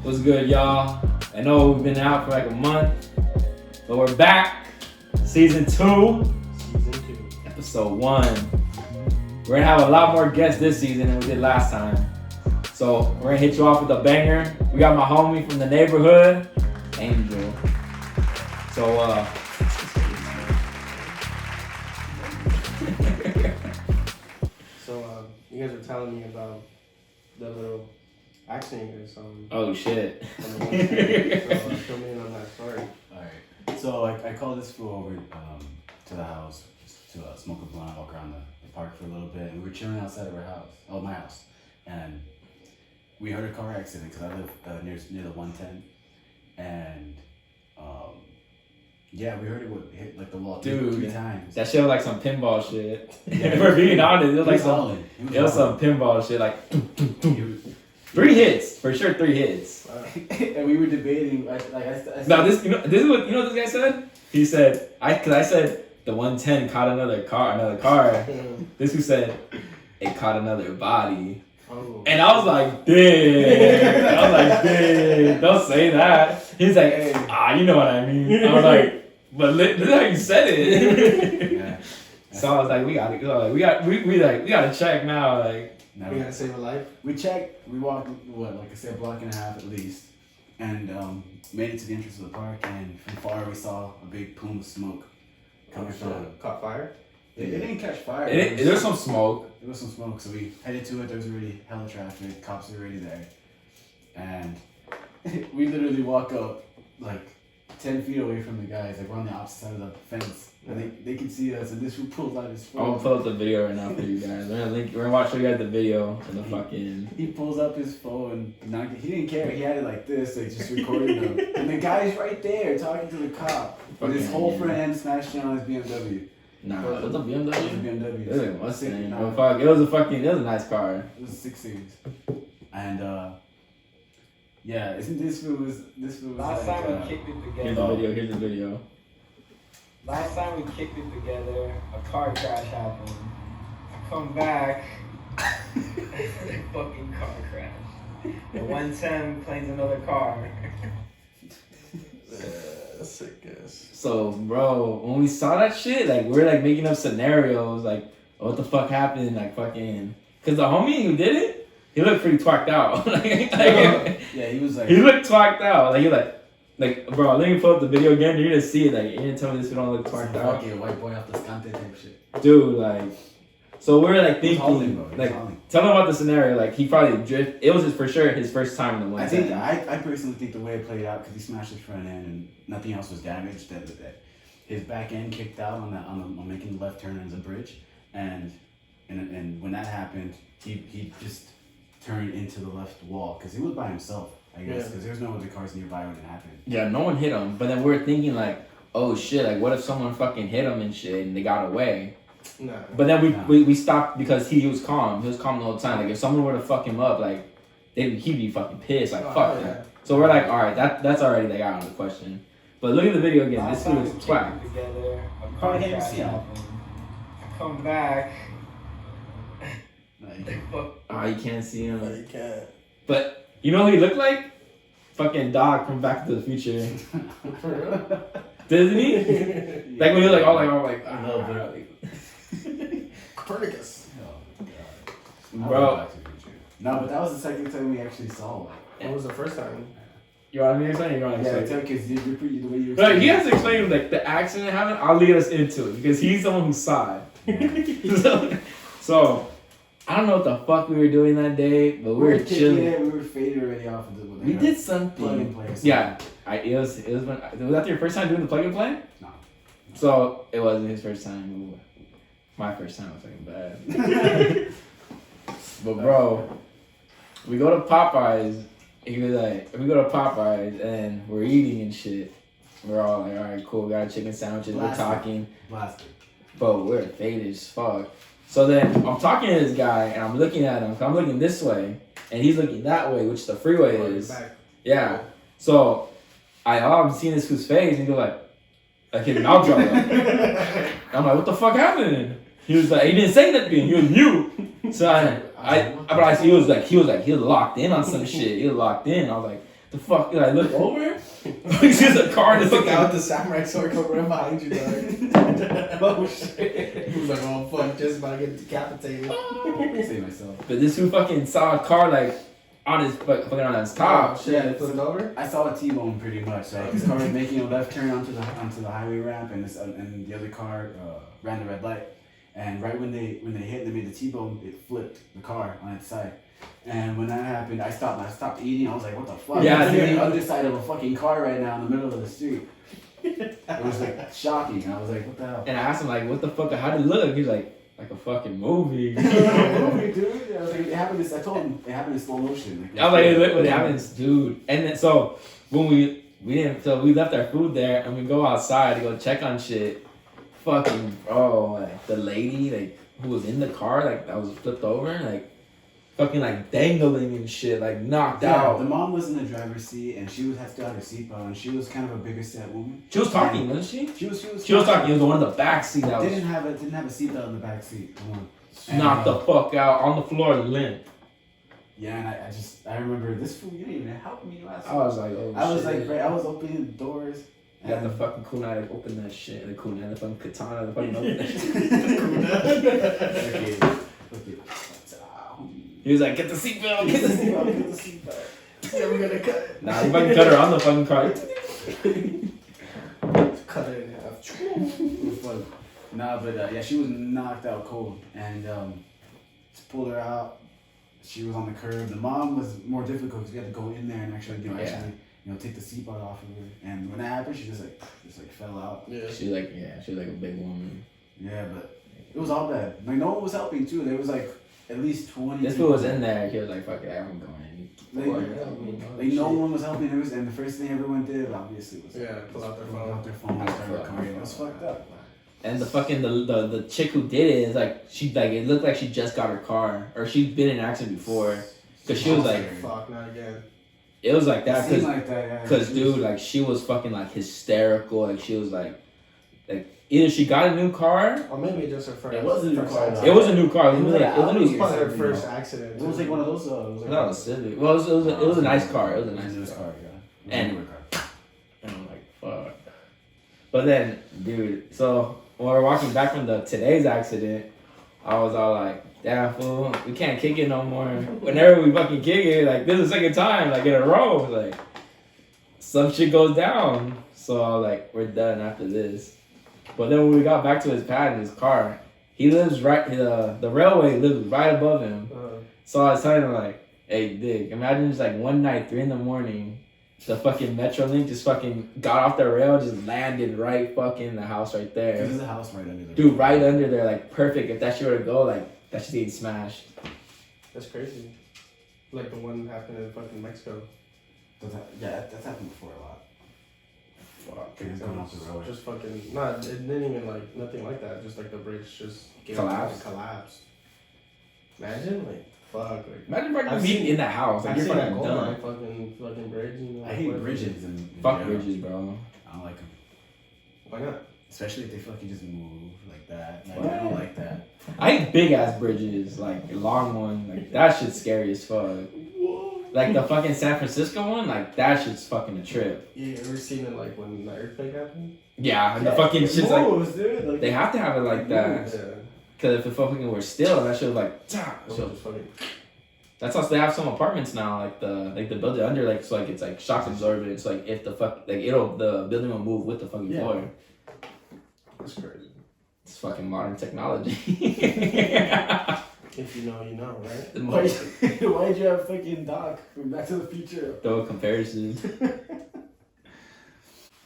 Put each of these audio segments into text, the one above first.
What's good, y'all? I know we've been out for like a month, but we're back. Season 2, episode 1. We're gonna have a lot more guests this season than we did last time. So we're gonna hit you off with a banger. We got my homie from the neighborhood, Angel. So you guys were telling me about the little accident or something. Oh shit. So fill me in on that story. Alright. So I called this fool over to the house just to smoke a blunt, walk around the park for a little bit, and we were chilling outside of my house, and we heard a car accident because I live near the 110, and yeah, we heard it would hit like the wall three times. That shit was like some pinball shit. If we're being honest, it was like some pinball shit, like 3 hits for sure. 3 hits. And we were debating. I said, now this is what this guy said. He said I said the 110 caught another car. This who said it caught another body. Oh. And I was like, dang. Don't say that. He's like, you know what I mean. I was like, but this is how you said it. Yeah. So I was like, we gotta check now. Like, no, we gotta save a life. We checked. We walked like I said, a block and a half at least, and made it to the entrance of the park. And from far we saw a big plume of smoke coming from. Caught fire. It didn't catch fire. There was some smoke. There was some smoke, so we headed to it. There was already hella traffic. Cops were already there, and we literally walk up like 10 feet away from the guys. Like we're on the opposite side of the fence, and they can see us. And this fool pulls out his phone. I'm gonna pull up the video right now for you guys. We're gonna show you guys the video and the fucking. He pulls up his phone. He didn't care. He had it like this, like just recording them. And the guy's right there talking to the cop. With his whole front end smashed in on his BMW. Nah, it was a BMW. It was a BMW. It was a Mustang. It was a nice car. It was a 6 Series. And yeah, this was Last like, time we kicked it together. Here's the video. Last time we kicked it together, a car crash happened. I come back, fucking car crash. The 110 claims another car. Sick ass. So, bro, when we saw that shit, like, we're like making up scenarios, like, what the fuck happened, like, fucking. Cause the homie who did it, he looked pretty twacked out. yeah, he was like. He looked twacked out. Like, he like, bro, let me pull up the video again. You're gonna see it. Like, you didn't tell me this don't look twacked out. Fucking a white boy off the scante type shit. Dude, like, so we're like thinking, like, tell him about the scenario. Like, he probably drift. It was for sure his first time in the 110. I personally think the way it played out, because he smashed his front end and nothing else was damaged. That his back end kicked out on making the left turn as a bridge, and when that happened, he just turned into the left wall because he was by himself, I guess, because there's no other cars nearby when it happened. Yeah, no one hit him. But then we're thinking like, oh shit, like what if someone fucking hit him and shit and they got away? Nah. But then we stopped because he was calm. He was calm the whole time. Like if someone were to fuck him up, like he'd be fucking pissed. Like fuck that. So we're like, all right, that's already like out of the question. But look at the video again. This fool is twat. Together, a car crash happened. I come back. Oh, you can't see him. No, you can't. But you know who he looked like? Fucking Doc from Back to the Future. For real? Doesn't he? Like when he was like, Copernicus. Oh god. Bro. No, but that was the second time we actually saw it. What was the first time? You want me to explain? You want to explain? Yeah, because the way you were. No, he has to explain like the accident happened. I'll lead us into it because he's the one who saw it. so I don't know what the fuck we were doing that day, but we were chilling. We were faded already off of the. We did something. Plug and play. Yeah, it was that your first time doing the plug and play? No. So it wasn't his first time. My first time was fucking bad. But bro, we go to Popeyes. He was like, we go to Popeyes and we're eating and shit. We're all like, all right, cool. Got chicken sandwiches. We're talking. Blasted. But we're faded as fuck. So then I'm talking to this guy and I'm looking at him. I'm looking this way and he's looking that way, which the freeway is. Yeah. So I'm seeing this fool's face and he's like his mouth dropped up. I'm like, what the fuck happened? He was like, he didn't say nothing. He was mute. So he was locked in on some shit. He was locked in. I was like, The fuck? Like, look over. It's just a car. The The guy with fucking. the samurai sword coming right behind you, dog. Oh shit. He was like, oh fuck, just about to get decapitated. Say myself. But this who fucking saw a car like on his fucking on his top. Oh, shit, it flipped over? I saw a T-bone pretty much. Like his car was making a left turn onto the highway ramp, and and the other car ran the red light. And right when they hit, they made the T-bone. It flipped the car on its side. And when that happened, I stopped eating. I was like, what the fuck? Yeah, I'm dude. on the other side of a fucking car right now in the middle of the street. It was like shocking. I was like, what the hell? And I asked him like, what the fuck? How'd it look? He's like a fucking movie. Movie, dude. I was like, it happened. I told him it happened in slow motion. I was like, look what happens, dude. And then so when we left our food there and we go outside to go check on shit. Fucking like the lady like who was in the car like that was flipped over like fucking like dangling and shit like knocked out. The mom was in the driver's seat and she had to have her seatbelt and she was kind of a bigger set woman. She was talking, wasn't she? She was talking. It was the one in the back seat that was didn't have a seatbelt in the back seat. knocked the fuck out on the floor limp. Yeah, and I remember this fool. You didn't even help me last. I was like, oh I was shit. like, I was opening the doors. I got the fucking kunai to open that shit. The kunai, the fucking katana, the fucking open that shit. Okay. He was like, get the seatbelt, get the seatbelt. Get the seatbelt. Yeah, we're gonna cut it. Nah, you fucking cut her on the fucking car. Cut it in half. It was fun. Nah, but yeah, she was knocked out cold, and just pulled her out. She was on the curb. The mom was more difficult because we had to go in there and actually, take the seatbelt off of her. And when that happened, she just fell out. Yeah. She was like a big woman. Yeah, but it was all bad. Like no one was helping too. There was like at least 20. This fool was in there. He was like, fuck it, I'm going. Like no one was helping. And the first thing everyone did, obviously, was pull out their pull phone. out their phone and start recording. It was fucked up. And the fucking the chick who did it is like she like it looked like she just got her car or she'd been in an accident before because she was like fuck not again. it was like that because dude like she was fucking like hysterical like she was like either she got a new car Or maybe just her first. It was a new car. it was a new car It was like It was Audi probably her or first something. accident. It was like one of those. not a Civic well it was a nice car it was a nice car yeah. And I'm like fuck but then dude so when we're walking back from today's accident I was all like damn fool we can't kick it no more whenever we fucking kick it like this is the second time like in a row like some shit goes down so I was like we're done after this but then when we got back to his pad in his car he lives right the railway lives right above him so I was telling him like hey Dick imagine just like one night 3 a.m. the fucking Metrolink just fucking got off the rail, just landed right fucking in the house right there. There's a house right under there. Dude, right under there, like perfect. If that shit were to go, like that shit's getting smashed. That's crazy. Like the one happened in fucking Mexico. That's happened before a lot. Fuck. It's going off the road. Just fucking it didn't even like nothing like that. Just like the bridge just gave up and collapsed. Imagine like fuck like. Imagine fucking I've being seen- in that house. Like I've you're seen that fucking gold done. line fucking bridge. You know, I hate whatever. bridges and Fuck bridges, bro. I don't like them. Why not? Especially if they fucking just move like that. Like, I don't like that. I hate big ass bridges, like a long one. Like that shit's scary as fuck. Like the fucking San Francisco one, like that shit's fucking a trip. You ever seen it like when the earthquake happened? Yeah, and the fucking shit's like dude. Like, they have to have it like that. Yeah. Cause if it fucking were still, that shit was like. It was just fucking. That's how they have some apartments now, like the building under, like so like it's like shock absorbent. It's like if the the building will move with the fucking floor. That's crazy. It's fucking modern technology. If you know, you know, right? Why'd you have fucking Doc from Back to the Future? Throw a comparison.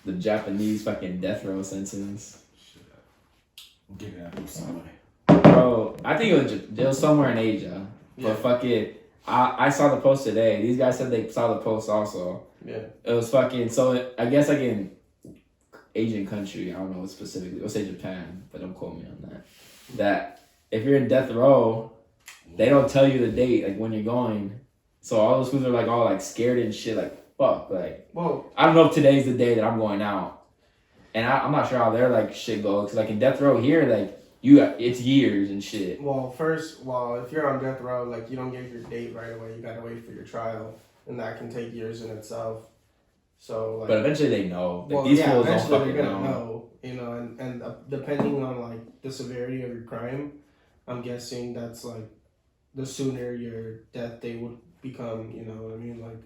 The Japanese fucking death row sentence. We'll give it up somebody. Bro, I think it was somewhere in Asia. Yeah. But fuck it. I saw the post today. These guys said they saw the post also. Yeah. It was fucking, so I guess like in Asian country, I don't know what specifically, let's say Japan, but don't quote me on that. That if you're in death row, they don't tell you the date, like when you're going. So all those fools are like all like scared and shit, like fuck, like. Well, I don't know if today's the day that I'm going out. And I'm not sure how their like shit goes, cause like in death row here, like it's years and shit. if you're on death row, like you don't get your date right away. You gotta wait for your trial. and that can take years in itself. So, like, but eventually they know. Like, these fools don't fucking they're gonna know. You know, and depending on like the severity of your crime, I'm guessing that's like the sooner your death date would become. You know what I mean? Like,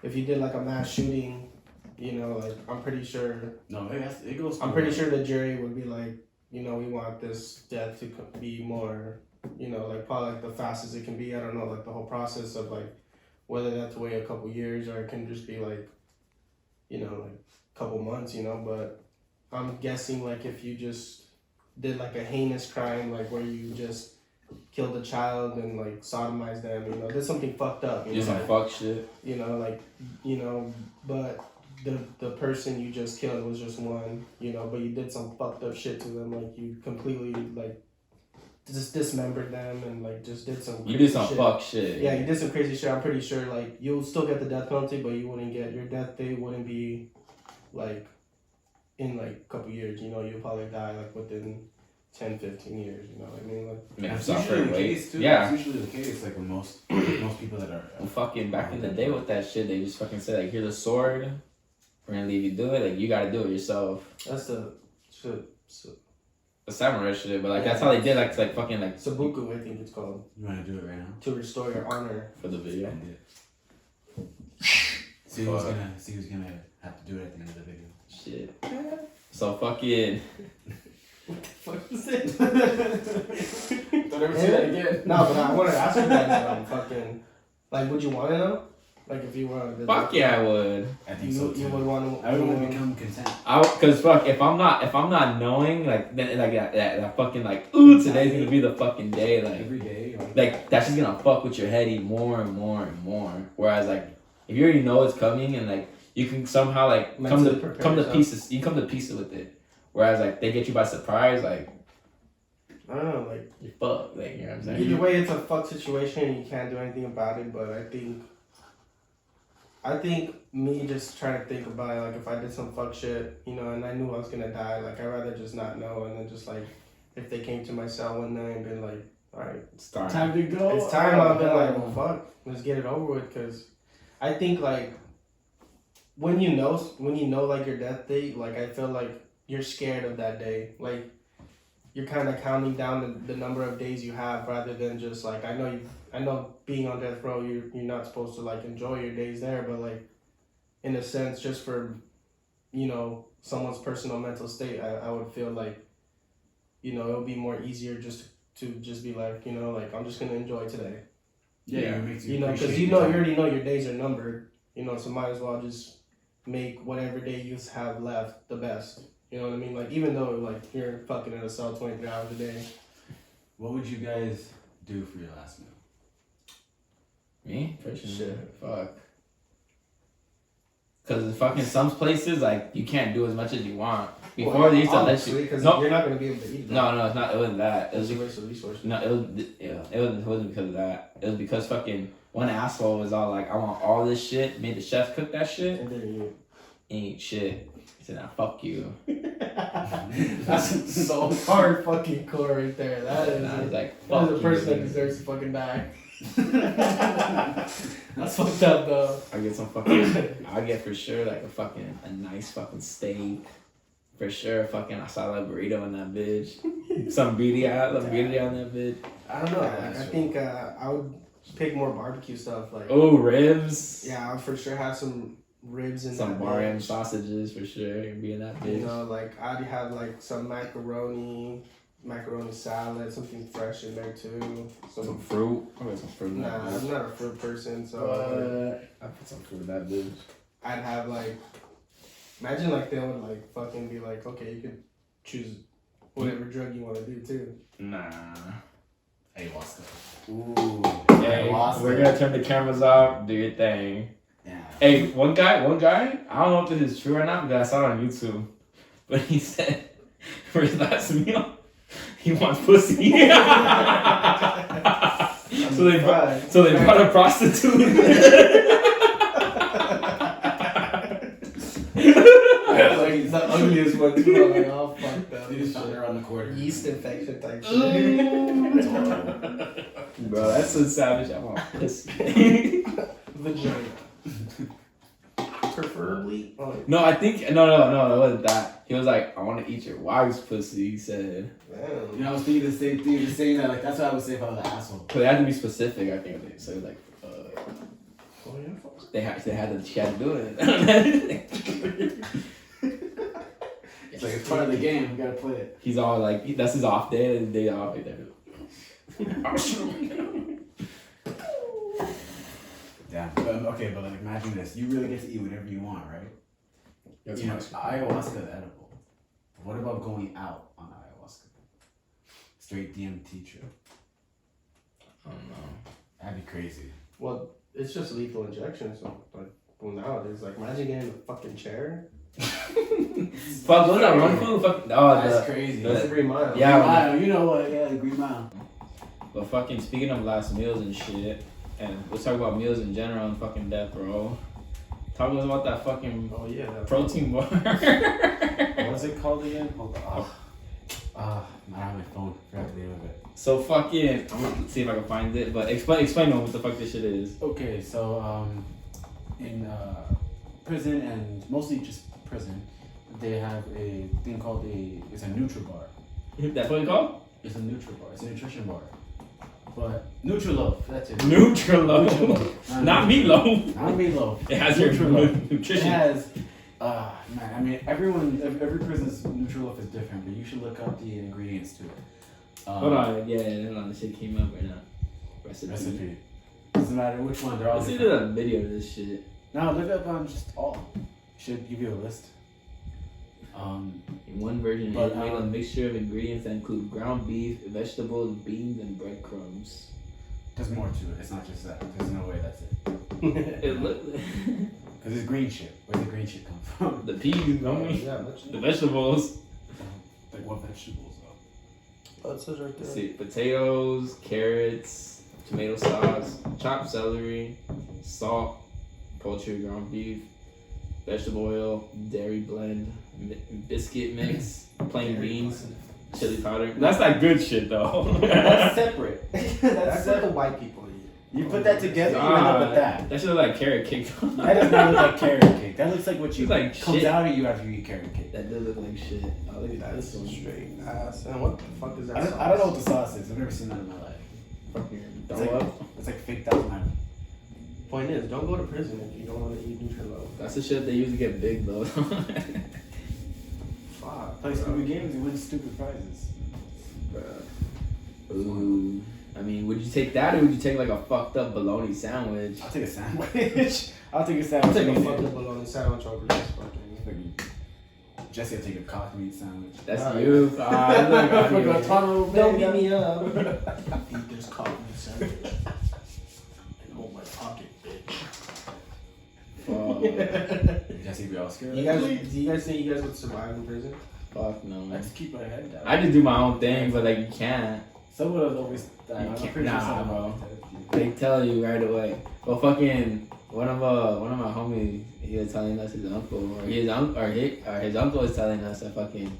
if you did like a mass shooting, you know, like I'm pretty sure. No, it goes. I'm pretty sure the jury would be like, you know, we want this death to be more, you know, like probably like the fastest it can be. I don't know, like the whole process of like whether that's to wait a couple years or it can just be like, you know, like a couple months, you know. But I'm guessing like if you just did like a heinous crime, like where you just killed a child and like sodomized them, you know, there's something fucked up. You some fuck shit. You know, like, you know, but the person you just killed was just one, you know, but you did some fucked up shit to them, like you completely like just dismembered them and like just did some. You did some shit. fuck shit. Yeah, you did some crazy shit. I'm pretty sure like you'll still get the death penalty, but you wouldn't get your death date wouldn't be like in like a couple years. You know, you'll probably die like within 10, 15 years. You know what I mean? Like, that's usually the case too. Yeah, that's usually the case. Like with most people that are. Well, fucking back in the day with that shit, they just fucking say like, here's the sword. We're gonna leave you do it. Like, you gotta do it yourself. that's the shit. The samurai shit, but like that's how they did. Like, like fucking like Sabuku, I think it's called. You want to do it right now? To restore your honor. for the video. See who's gonna have to do it at the end of the video. Shit. So fucking. What the fuck was it? Don't ever say that again. No, but I wanted to ask you guys, fucking, like, would you want to know? Like, if you were. Fuck yeah, I would. I think so too. You would want to. I would want to become content. Cause fuck, if I'm not knowing, like then like that fucking like, ooh, today's gonna be the fucking day, like Every day. like that's just gonna fuck with your head even more and more and more. Whereas like if you already know it's coming and like you can somehow like come to pieces, you come to pieces with it. Whereas like they get you by surprise, like I don't know, like you fuck, like you know what I'm saying. Either way, it's a fuck situation and you can't do anything about it. But I think me just trying to think about it, like if I did some fuck shit, you know, and I knew I was gonna die, like I'd rather just not know and then just like if they came to my cell one night and been like, all right, It's time. Time to go. it's time. I've been like, well, fuck, let's get it over with. Cause I think like when you know like your death date, like I feel like you're scared of that day. Like you're kind of counting down the number of days you have rather than just like I know being on death row you're not supposed to like enjoy your days there, but like in a sense just for, you know, someone's personal mental state, I would feel like, you know, it would be more easier just to just be like, you know, like I'm just gonna enjoy today. Yeah, it makes you know, because you already know your days are numbered, you know, so might as well just make whatever day you have left the best. You know what I mean? Like, even though, like, you're fucking in a cell 23 hours a day. What would you guys do for your last meal? Me? Shit. Fuck. Because fucking some places, like, you can't do as much as you want. Before they used to let you. Because Nope. you're not going to be able to eat that. No, it's not. It wasn't that. It was a waste of resources. No, it wasn't because of that. It was because fucking one asshole was all like, I want all this shit, made the chef cook that shit. And then you ain't shit. He said, nah, fuck you. That's so hard fucking core right there. That is, I was like, fuck that is a person that deserves to fucking die. That's fucked up though. I get for sure like a nice fucking steak. For sure, fucking I saw that burrito in that bitch. Some birria on that bitch. I don't know. Like, I think I would pick more barbecue stuff. Like ribs. Yeah, I would for sure have some ribs and some bar sausages for sure. And be in that bitch. You know, like I'd have like some macaroni salad, something fresh in there too. Some fruit. I got some fruit. Nah, I'm not a fruit person, so I put some fruit in that bitch. I'd have like. Imagine like they would like fucking be like, okay, you can choose whatever drug you want to do too. Nah. Ayahuasca. Ooh. Hey, we're gonna turn the cameras off. Do your thing. Yeah. Hey, one guy. I don't know if this is true or not, but I saw it on YouTube. But he said for his last meal, he wants pussy. so they brought a prostitute. Like it's the ugliest one too. I'm like, oh fuck that. They just found her on the corner. Yeast infection type shit. Bro, that's so savage. I want pussy. vagina. Preferably. Oh, No, I think no, it wasn't that. He was like, I want to eat your wife's pussy. He said. man. You know, I was thinking the same thing. Just saying that, like, that's what I would say if I was an asshole. So they had to be specific. I think they said like. Oh, yeah, folks. She had to do it. It's like it's part of the game. We gotta play it. He's all like, that's his off day. The day off. Yeah. Okay, but like, imagine this. You really get to eat whatever you want, right? That's You know, nice. ayahuasca is edible. What about going out on ayahuasca? Straight DMT trip. I don't know. That'd be crazy. Well, it's just lethal injection, so like, well, nowadays, like, imagine getting in a fucking chair. Fuck, what's that one food? Fuck, That's crazy. That's a Green Mile. Yeah, Green Mile, you know what? Yeah, the Green Mile. But fucking speaking of last meals and shit, and let's talk about meals in general and fucking death row. Talk to us about that fucking Oh yeah. That protein bar. What's it called again? Hold on. I don't have my phone. Forgot the name of it. So fucking, I'm gonna see if I can find it. But explain to me what the fuck this shit is. Okay, so in prison and mostly just prison, they have a thing called it's a Nutribar. That's what it's called? It's a Nutribar. It's a nutrition bar. But Nutruloaf, that's it. Nutruloaf. Not meatloaf. Not meatloaf. It has your Nutruloaf. nutrition. It has, man, I mean, every prison's Nutruloaf is different, but you should look up the ingredients to it. Hold on, yeah, hold on, this shit came up right now. Recipe. Doesn't matter which one, they're all Let's see different. a video of this shit. No, look up just all. Should give you a list. In one version, But, it's made a mixture of ingredients that include ground beef, vegetables, beans, and breadcrumbs. There's more to it. It's not just that. There's no way that's it. It look Because it's green shit. Where's the green shit come from? the peas, homie. yeah, that's The vegetables. Like what vegetables though? Oh, it says right Let's there. see, potatoes, carrots, tomato sauce, chopped celery, salt, poultry, ground beef, vegetable oil, dairy blend, biscuit mix, plain beans, chili powder. That's not good shit though. That's separate. That's That's what the separate. white people eat. You put that together, you end up with that. That should look like carrot cake. That does not look like carrot cake. That looks like what you Looks like comes shit. out of you after you eat carrot cake. That does look like shit. Oh, look at that. That's straight ass. And what the fuck is that? I don't know what the sauce is. I've never seen that in my life. Fucking It's throw like, up. it's like fake out man. Point is, don't go to prison if you don't want to eat Nutrillo. That's the shit they use to get big though. Fuck. Play stupid games and win stupid prizes. Ooh. I mean, would you take that or would you take like a fucked up bologna sandwich? I'll take a sandwich. I'll take a I'll sandwich. take a any fucking day. bologna sandwich over this fucking. Jesse will take a cock meat sandwich. That's Nah, you. Ah, I look at you. Don't beat me up. Eat this coffee sandwich. And hold my pocket, bitch. Jesse be all scared. Do you guys think you guys would survive in prison? Fuck no. I just keep my head down. I just do my own thing, but like you can't. Someone has always died. You I'm can't- pretty sure nah, someone bro. always died. They tell you right away. Well, fucking one of my homies, he was telling us his uncle, or his uncle was telling us that fucking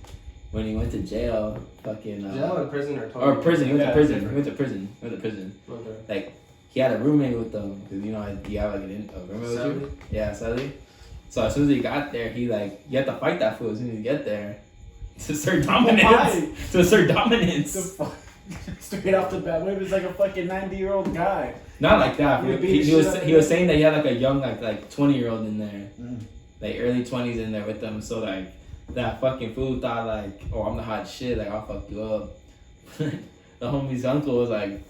when he went to jail, fucking Jail and prison are totally. or prison. He went Yeah, to prison. different. He went to prison. He went to prison. Okay. Like he had a roommate with them because you know you have like a roommate with you. Yeah, Sally. So as soon as he got there, he like you have to fight that fool as soon as you get there to assert dominance. Why? To assert The dominance. fuck? Straight off the bat, maybe it's like a fucking 90-year-old guy. Not like that. You He, beat the he was shit out of he him. was saying that he had like a young like 20-year-old in there, Mm. like early 20s in there with them. So like that fucking fool thought like, oh, I'm the hot shit. Like I'll fuck you up. The homie's uncle was like,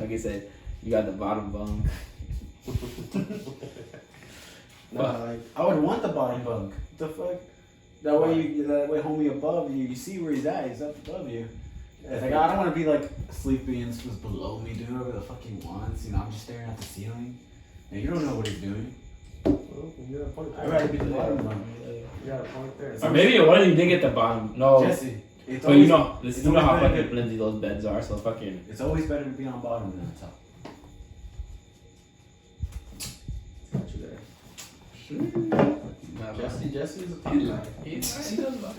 like he said, you got the bottom bunk. Nah, like I would want the bottom bunk. What the fuck? That way, homie above you, you see where he's at. He's up above you. It's like I don't want to be like sleeping and was below me doing whatever the fuck he wants. You know, I'm just staring at the ceiling. And you don't know what he's doing. well, you got a point I'd there. rather be the bottom bunk. You got a point there. Or maybe it was you did get the bottom. No, Jesse, it's but always, you know, it's you know how always better fucking to- flimsy those beds are. So fucking. It's always better to be on bottom than on top. Got you there. Jesse's a top guy. He does about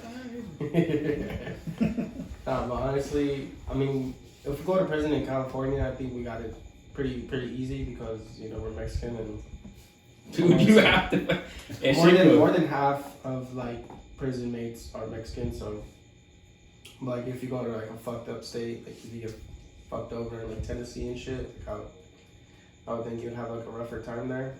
Nah, but honestly, I mean, if we go to prison in California, I think we gotta pretty easy because we're Mexican and Dude, you have to. And more than half of like prison mates are Mexican. So like if you go to like a fucked up state, like if you get fucked over in like Tennessee and shit, like, I would think you'd have like a rougher time there.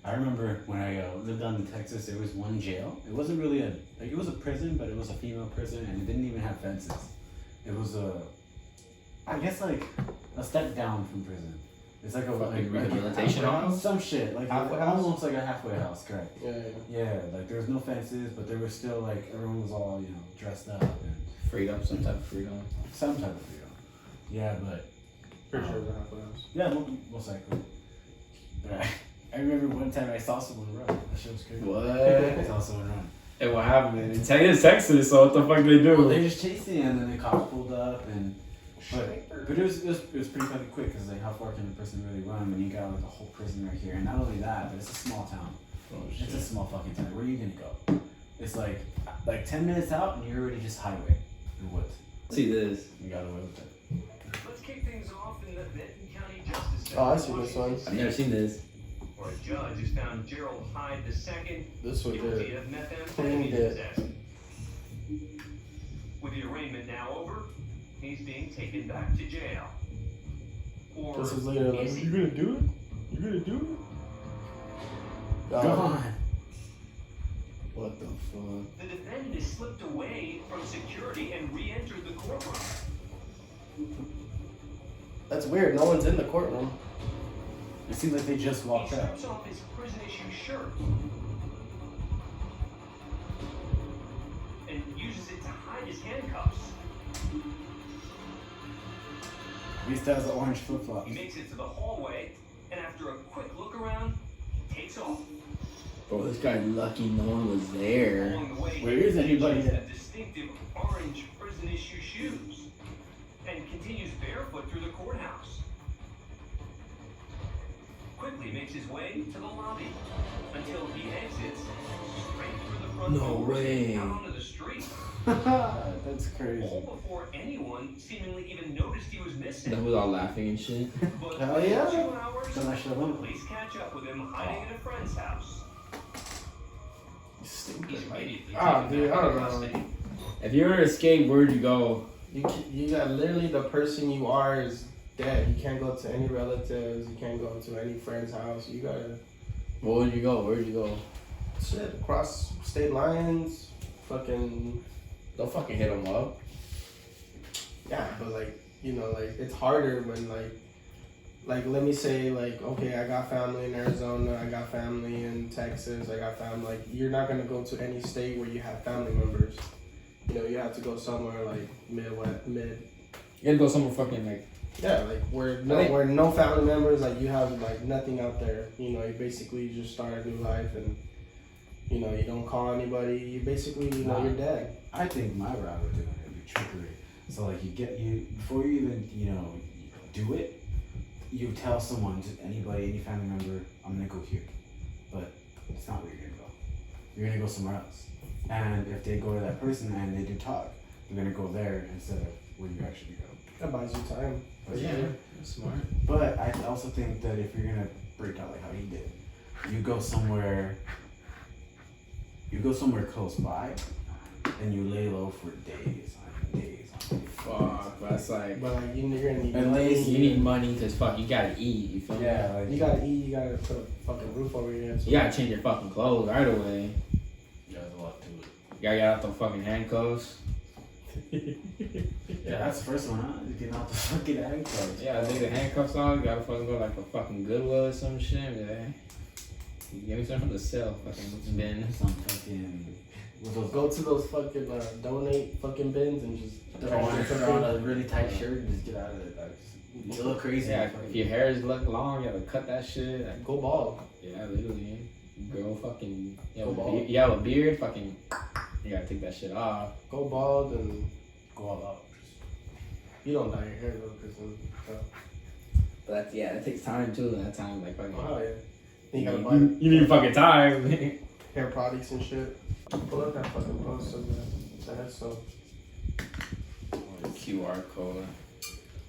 I remember when I lived down in Texas, there was one jail. It wasn't really it was a prison, but it was a female prison, and it didn't even have fences. It was I guess like a step down from prison. It's like a Fucking rehabilitation house? Some shit, like Halfway house? almost like a halfway house, correct? Yeah. Yeah, like there was no fences, but there was still like everyone was all dressed up and Freedom, some type of freedom. some type of freedom. Yeah, but Pretty sure it's a halfway house. yeah, most likely. But I remember one time I saw someone run. That shit was crazy. What? I saw someone run. And what happened, man? It's Texas, so what the fuck they do? Well, they just chased me, and then the cops pulled up, and but it was pretty fucking quick because like how far can a person really run when you got like a whole prison right here? And not only that, but it's a small town. Oh, It's a small fucking town. Where are you gonna go? It's like 10 minutes out, and you're already just highway and woods. See this. You got away with it. Let's kick things off in the Benton County Justice Center. Oh, I see this one. I've never seen this. Where a judge has found Gerald Hyde II This was guilty good. of Cleaned methamphetamine it. possession. With the arraignment now over, he's being taken back to jail. Or This is later. Like, is he? you gonna do it? You gonna do it? Go on. What the fuck? The defendant has slipped away from security and re-entered the courtroom. That's weird. No one's in the courtroom. It seems like they just He walked out. strips off his prison issue shirt and uses it to hide his handcuffs. At least that has the orange flip flops. He makes it to the hallway, and after a quick look around, he takes off. Bro, this guy's lucky no one was there. Along the way, Where is anybody he at? the distinctive orange prison issue shoes and continues barefoot through the courthouse. Quickly makes his way to the lobby until he exits straight through the front No door way. out onto the street. That's crazy. All before anyone seemingly even noticed he was missing. That was all laughing and shit. But Hell within yeah. 2 hours, Then I should have won. police catch up with him hiding at a friend's house. He's immediately Ah, taken dude, back I don't into know. custody. If you were to escape, where'd you go? You got literally the person you are is dead. You can't go to any relatives. You can't go to any friend's house. You gotta Where would you go? Where'd you go? shit across state lines. Fucking Don't fucking hit him up. yeah, but like like it's harder when like let me say like okay, I got family in Arizona, I got family in Texas, I got family like you're not gonna go to any state where you have family members. You have to go somewhere like mid. You gotta go somewhere fucking like. Yeah, like where I think- where no family members, like you have like nothing out there. You basically just start a new life and you don't call anybody. You basically Nah. you're dead. I think my route would do it would be trickery. So like before you even do it, you tell someone, just anybody, any family member, I'm gonna go here, but it's not where you're gonna go. You're gonna go somewhere else. And if they go to that person and they do talk, they're gonna go there instead of where you actually go. That buys you time. For Yeah, sure. that's smart. But I also think that if you're gonna break out like how he did, you go somewhere close by, and you lay low for days on days on days. Fuck, that's like. But like you're gonna need At money. least You need money because fuck, you gotta eat. You feel me? Yeah, like You gotta eat. You gotta put a fucking roof over your head. You gotta change your fucking clothes right away. yeah, there's a lot to it. You gotta get out the fucking handcuffs. Yeah, that's the first one, huh? Just getting out the fucking handcuffs. Yeah, I think the handcuffs on. You gotta fucking go like a fucking Goodwill or some shit. Yeah. Give me something from the cell, fucking bin. Some fucking. With those Go to those fucking donate fucking bins and just Put on a really tight shirt and just get out of it. Like, you look crazy. Yeah, if your hair is look long, you gotta cut that shit. Like, go bald. yeah, literally. Girl, fucking. Go bald. You have a beard, fucking. You gotta take that shit off. Go bald and Go all out. you don't dye your hair though, cause But that's, yeah, it takes time too. That time, like, fucking. oh yeah. Then you gotta buy You need fucking time. hair products and shit. Pull up that fucking post of that headstone. QR code.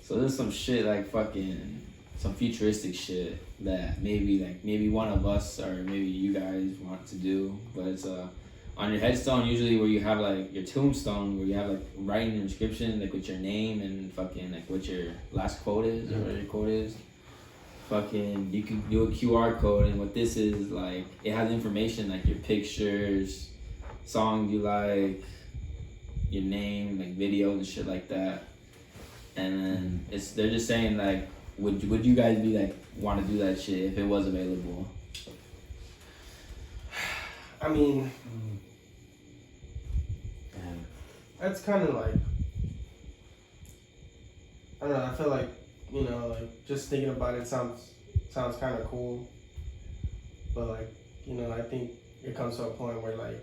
So So there's some shit like fucking some futuristic shit that maybe one of us or maybe you guys want to do, but it's on your headstone usually where you have like your tombstone where you have like writing your inscription like with your name and fucking like what your last quote is or what your quote is. Fucking you can do a QR code, and what this is like, it has information like your pictures, songs you like, your name, like videos and shit like that. And then they're just saying like, would you guys be like want to do that shit if it was available? I mean, that's kind of like, I don't know. I feel like, you know, like just thinking about it sounds kind of cool, but like, you know, I think it comes to a point where like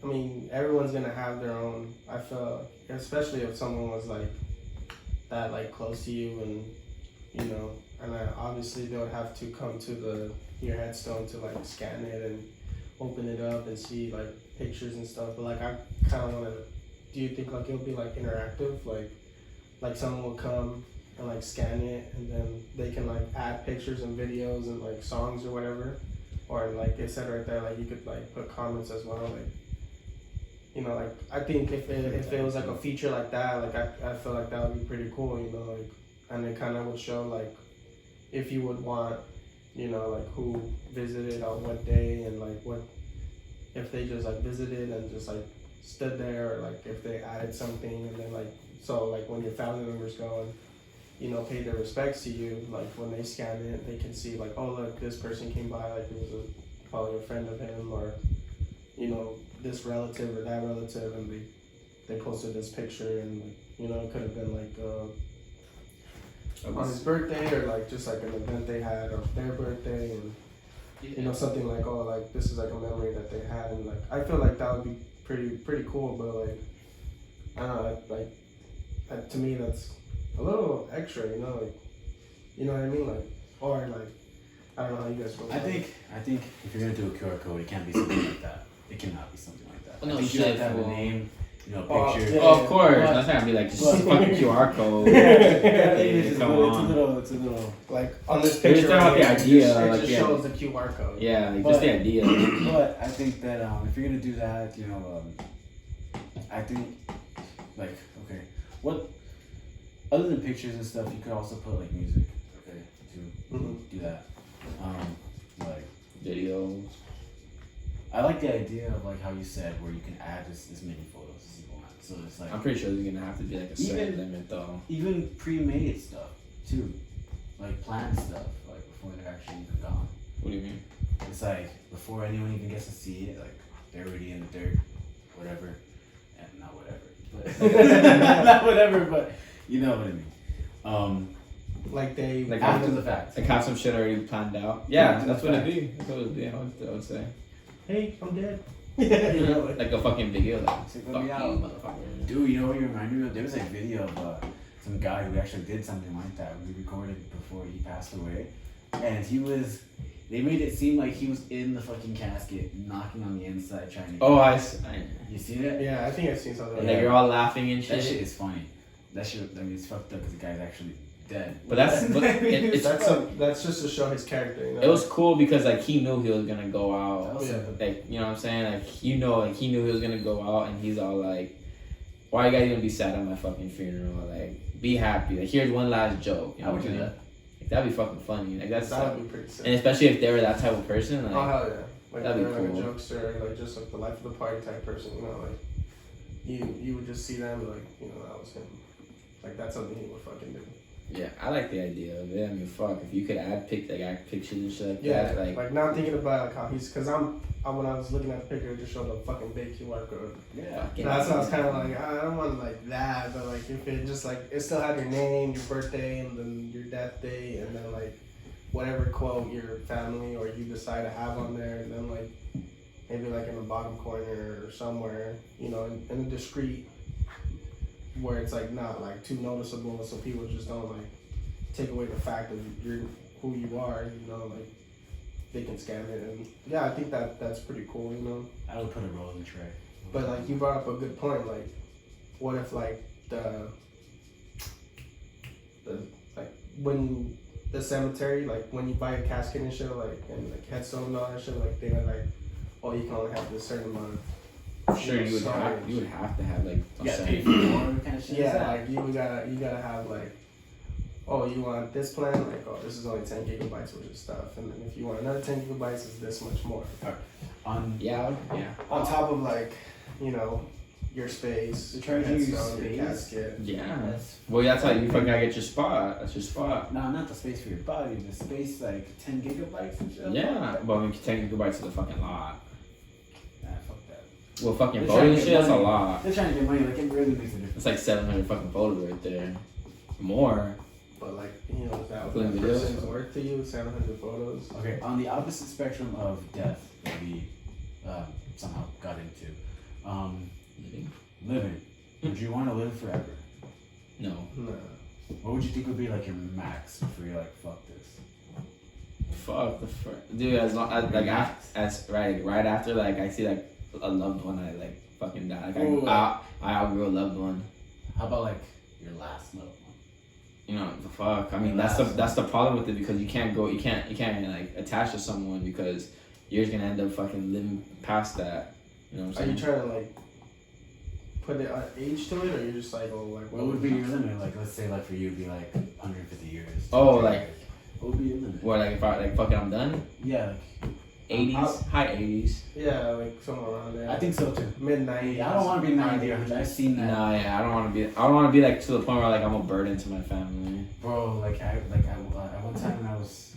I mean, everyone's gonna have their own. I feel, especially if someone was like that, like close to you, and you know, and obviously they would have to come to your headstone to like scan it and open it up and see like pictures and stuff. But like, I kind of want to. Do you think like it'll be like interactive, like someone will come and like scan it, and then they can like add pictures and videos and like songs or whatever, or like it said right there, like you could like put comments as well, like, you know, like I think if it was like a feature like that, like I feel like that would be pretty cool, you know, like, and it kind of would show like if you would want, you know, like who visited on what day, and like what if they just like visited and just like stood there, or like if they added something, and then like, so like when your family members go and, you know, pay their respects to you, like when they scan it, they can see like, oh look, this person came by, like it was probably a friend of him, or, you know, this relative or that relative, and they posted this picture, and like, you know, it could have been like on his birthday, or like just like an event they had of their birthday, and you know, something like, oh, like this is like a memory that they had, and like I feel like that would be pretty cool, but like I don't know, like to me that's a little extra, you know, like, you know what I mean, like, or like I don't know how you guys feel. I think if you're gonna do a QR code, it can't be something like that. It cannot be something like that. No I think you have to have a name, you know, picture. yeah. Oh, of course, that's not gonna be like just a fucking QR code. Come on. It's a little like on this They're picture, just talking about the idea, it like, just yeah. shows the QR code. Yeah, like just the idea. But I think that if you're gonna do that, you know, I think like, okay, what other than pictures and stuff, you could also put like music, okay, to do that. Like Videos. I like the idea of like how you said where you can add as many photos as you want. So it's like I'm pretty sure there's gonna have to be like a certain limit though. Even pre-made stuff too, like planned stuff, like before they're actually even gone. What do you mean? It's like before anyone even gets to see it, like they're already in the dirt, whatever, and not whatever, but not whatever, but you know what I mean. Like they Like After the fact, Like have some shit already planned out. Yeah, that's what it'd be. That's what it'd be. I would say. hey, I'm dead. You know, Like a fucking video, like Check fuck me you, out. motherfucker. dude, you know what you remind me of? There was a video of some guy who actually did something like that. We recorded before he passed away, and they made it seem like he was in the fucking casket, knocking on the inside, trying to. Oh, You see that? yeah, I think I've seen something. And Like like you're all laughing and That shit shit. is funny. That shit, I mean, it's fucked up because the guy's actually dead. But it's that's just to show his character. You know? it was cool because like he knew he was gonna go out. Yeah. Like, you know what I'm saying? Like, you know, like he knew he was gonna go out, and he's all like, "Why are you guys gonna be sad at my fucking funeral? Like, be happy. Like, here's one last joke." You know I would what I'm do saying? that. Like, that'd be fucking funny. Like that's That would be pretty sick. and especially if they were that type of person. Like, Oh hell yeah! Like that'd be they're like cool. a jokester, like just like the life of the party type person. You know, like you would just see them like, you know, that was him. Like that's something he would fucking do. yeah, I like the idea of it. I mean, fuck, if you could add pictures and shit like Yeah, that, like not thinking about like how he's, cause when I was looking at the picture, it just showed a fucking big QR code. Yeah. fucking- That's why I was kind of like, I don't want like that, but like if it just like it still had your name, your birthday, and then your death date, and then like whatever quote your family or you decide to have on there, and then like maybe like in the bottom corner or somewhere, you know, in a discreet where it's like not like too noticeable, so people just don't like take away the fact of you're who you are, you know, like they can scan it, and yeah, I think that's pretty cool, you know. I would put a rolling tray. But like you brought up a good point, like what if like the like when the cemetery, like when you buy a casket and shit, like and like headstone and all that shit, like they were like, oh, you can only have this certain amount of. Sure, you would have to have like a Yeah, certain- pay for more kind of shit. Yeah, like you gotta have like, oh, you want this plan? Like, oh, this is only 10 gigabytes worth of stuff, and then if you want another 10 gigabytes, it's this much more. Yeah. On top of like, you know, your space, The charge you headstone, space. your casket. Yeah. Well, that's how you fucking gotta get your spot. That's your spot. No, not the space for your body. The space like 10 gigabytes and shit. Yeah, but we can take gigabytes to the fucking lot. Nah, fuck that. Well, fucking They're photo trying to shit, get that's a money. lot. They're trying to get money. Like it really makes a difference. It's like 700 fucking photos right there. More. But like, you know, that Including one videos? person's worth to you, 700 photos. Okay, on the opposite spectrum of death that we somehow got into, living. Would you want to live forever? No. Nah. What would you think would be like your max before you're like, fuck this? Fuck the fuck, dude. As long as like as right after like I see like a loved one, I like fucking die. Like Ooh. I outgrew a loved one. How about like your last loved one? You know the fuck. I mean that's the problem with it because you can't like attach to someone because you're just gonna end up fucking living past that. You know what Are I'm you saying? trying to like put an age to it, or you're just like, oh, like What would be your limit? Like, let's say, like for you, it'd be like 150 years. Oh, 200 like- years. What would be your limit? What like if I like fucking I'm done? Yeah, 80s, high 80s. Yeah, like somewhere around there. I think so too. mid 90s. I don't want to be 90 or 100. I've seen that. Nah, yeah, I don't want to be like to the point where like I'm a burden to my family. Bro, like I one time when I was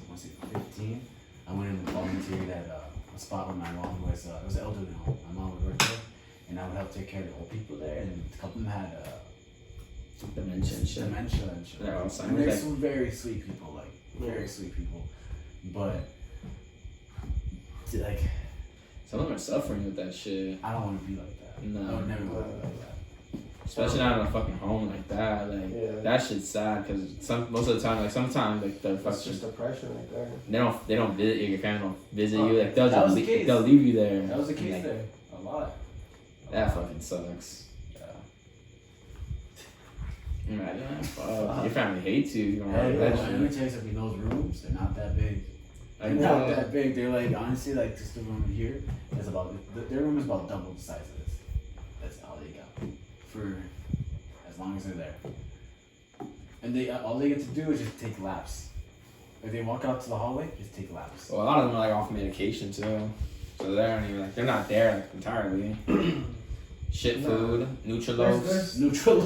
15, I went and volunteered at a spot where my mom was. It was an elderly home. My mom would work there, and I would help take care of the old people there. And a couple of them had Dementia and shit. dementia and shit. Yeah, And Alzheimer's, they're like- some very sweet people, like very sweet people, but like Some of them are suffering with that shit. I don't want to be like that. No. I would never want to be like that. Especially not in a fucking home like that. Like Yeah. that shit's sad because most of the time, like sometimes, like the That's fucking just depression right there. they don't visit your family don't visit Oh, you. Like they'll that just was the case. they'll leave you there. That was the case Like, there. A lot. That fucking sucks. Yeah. Imagine, fuck. Your family hates you. You don't Hey, like let that me shit. tell you something. Those rooms, they're not that big. They're Like, not yeah. that big. They're like honestly, like just the room here is about their room is about double the size of this. That's all they got for as long as they're there. And they all they get to do is just take laps. If they walk out to the hallway, just take laps. well, a lot of them are like off medication too, so they're not there like entirely. Shit food, Nutruloaf. Neutral.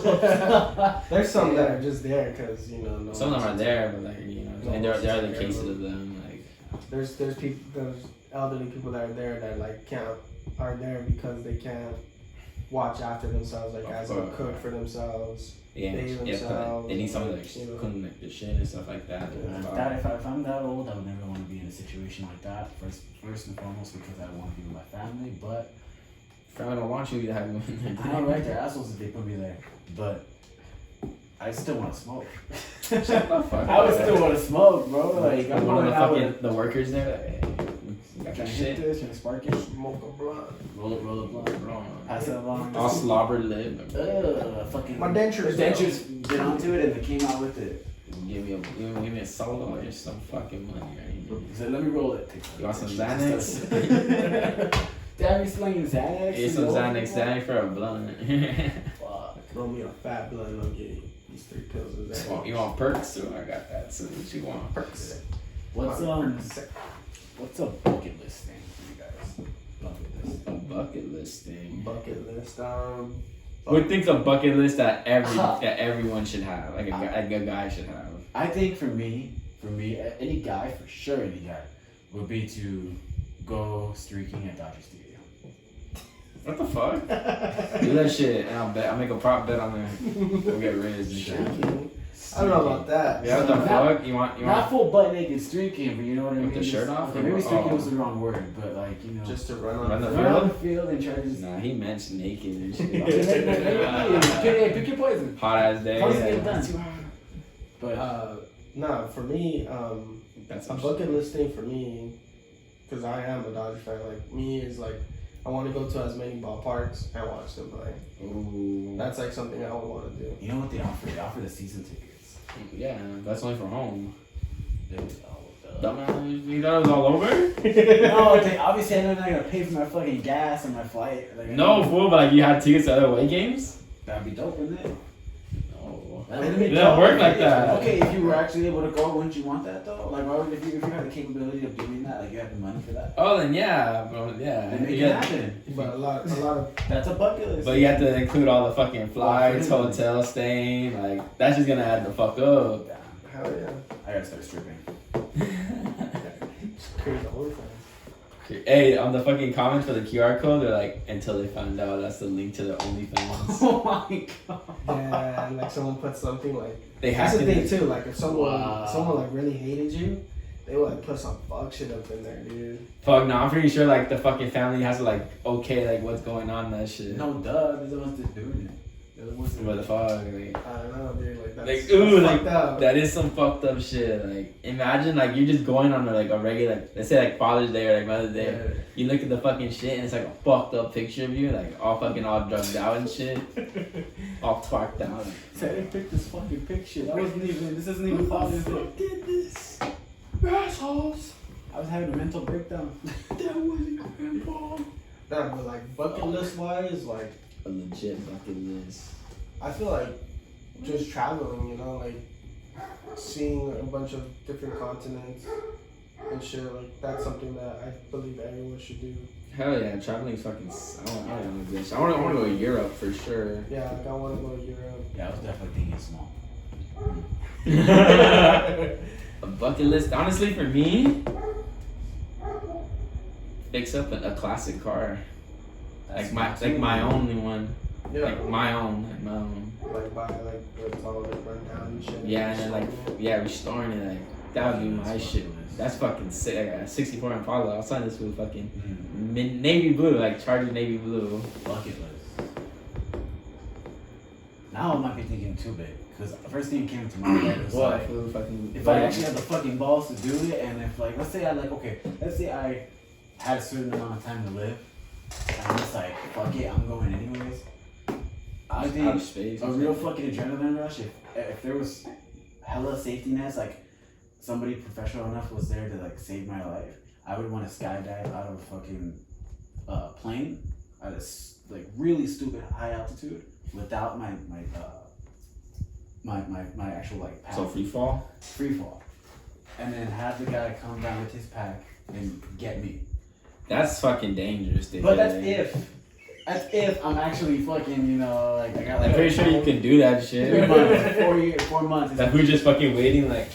There's some that are just there because, you know, Some of them are there, but like you know, No and there one's are taking the care of cases them. of them. Like there's elderly people that are there that like are there because they can't watch after themselves, like as a cook for themselves. yeah, They yeah, themselves, they need someone like, like you know. cooking like the shit and stuff like that. If I'm that old, I would never want to be in a situation like that. First and foremost, because I want to be with my family. But Family don't want you to have one. I know, right? They're assholes if they put me there. But I still want to smoke. Shut the fuck I would up. still want to smoke, bro. Like I'm one of going the out fucking with the workers there. Like, hey, you got trying your to hit shit. this, trying to spark it, Smoke a blunt. roll a blunt, Bro, pass it along. all slobber lip. Fucking My dentures, The dentures bit onto it and they came out with it. Give me a soda or some fucking money. Right? He said, "Let me roll it." You want some Xanax? Damn, you slinging Xanax? Get some Xanax for a blunt. Fuck. Throw me a fat blunt, I'll get these 3 pills of that. You want perks too? I got that. So what you want? Perks. What's a bucket list thing for you guys? Bucket list. A bucket list thing. Bucket list. What think's a bucket list that everyone should have? Like a guy should have. I think for me, any guy, for sure, any guy, would be to go streaking at Dodger Stadium. What the fuck? Do that shit and I'll make a prop bet on there. We'll get raised and shit. I don't know about that. Yeah, what the fuck? You want Not full butt naked streaking, but you know what I mean? With the shirt off? Okay, maybe streaking Oh. was the wrong word, but like, you know. Just to run on Run the run on the field and try to just. Nah, he meant naked and shit. Hey, pick your poison. Hot ass day. How's it get done? But Nah, for me, That's a bucket list thing for me, because I am a Dodger fan, like me is like I want to go to as many ballparks and watch them play. Ooh. That's like something I would want to do. You know what they offer? They offer the season tickets. Yeah, that's only for home. Oh, Dumbass, you thought it was all over? no, they obviously I know they're not gonna pay for my fucking gas and my flight. Like, No, fool, but like you had tickets to other away games? that'd be dope, wouldn't it? No. That'd be It don't work like If- that. Okay, if you were actually able to go, wouldn't you want that though? Like, why would if you had the capability of doing that, like you had the money for that? Oh, then yeah, bro, yeah. Then make You it got- happen. But a lot of That's a bucket list. But you have to include all the fucking flights, Oh, hotel staying, like that's just gonna add the fuck up. hell yeah. I gotta start stripping. Crazy OnlyFans. Hey, on the fucking comments for the QR code, they're like, until they found out that's the link to their OnlyFans. Oh my god. Yeah, and like someone put something like. They That's hacked the thing it. too. Like if someone Wow. like really hated you, they would like put some fuck shit up in there, dude. Fuck, no, I'm pretty sure like the fucking family has to like okay like what's going on in that shit. No, duh. They're the ones that's doing it. They're the ones that What the fuck? Like, I don't know, dude. Like that's like ooh, like fucked up. that is some fucked up shit. Like, imagine like you're just going on like a regular, like, let's say like Father's Day or like Mother's Day. Yeah. You look at the fucking shit and it's like a fucked up picture of you, like all fucking all drugged out and shit, all twarked out. So I picked this fucking picture. That wasn't even. This isn't even Father's Day. Did this, assholes? I was having a mental breakdown. That wasn't grandpa. Nah, but like bucket list wise, like A legit bucket list. I feel like just traveling, you know, like seeing a bunch of different continents and shit. Like that's something that I believe everyone should do. Hell yeah, traveling's fucking. I don't know this. I want to go to Europe for sure. Yeah, like I want to go to Europe. Yeah, I was definitely thinking small. A bucket list, honestly, for me, fix up a classic car, like my only one, Yeah, like my own. like buy like what's all like run down and shit. Yeah, and then like restoring it, like that would be my shit. That's fucking sick. I got a 64 Impala. I'll sign this with fucking navy blue, like Charger navy blue. Bucket list. Now I might be thinking too big. Because the first thing that came to my head was like, if I actually had the fucking balls to do it, and if like, let's say I had a certain amount of time to live, and I'm just like, fuck it, I'm going anyways. I think Outer space. a real fucking adrenaline rush, if there was hella safety nets, like somebody professional enough was there to like save my life, I would want to skydive out of a fucking plane at a like really stupid high altitude without my actual like pack. So free fall. Free fall. And then have the guy come down with his pack and get me. That's fucking dangerous, dude. But that's if I'm actually fucking, you know, like I got like I'm pretty sure you can do that 3 shit. months, 4 months. That who's just fucking waiting like.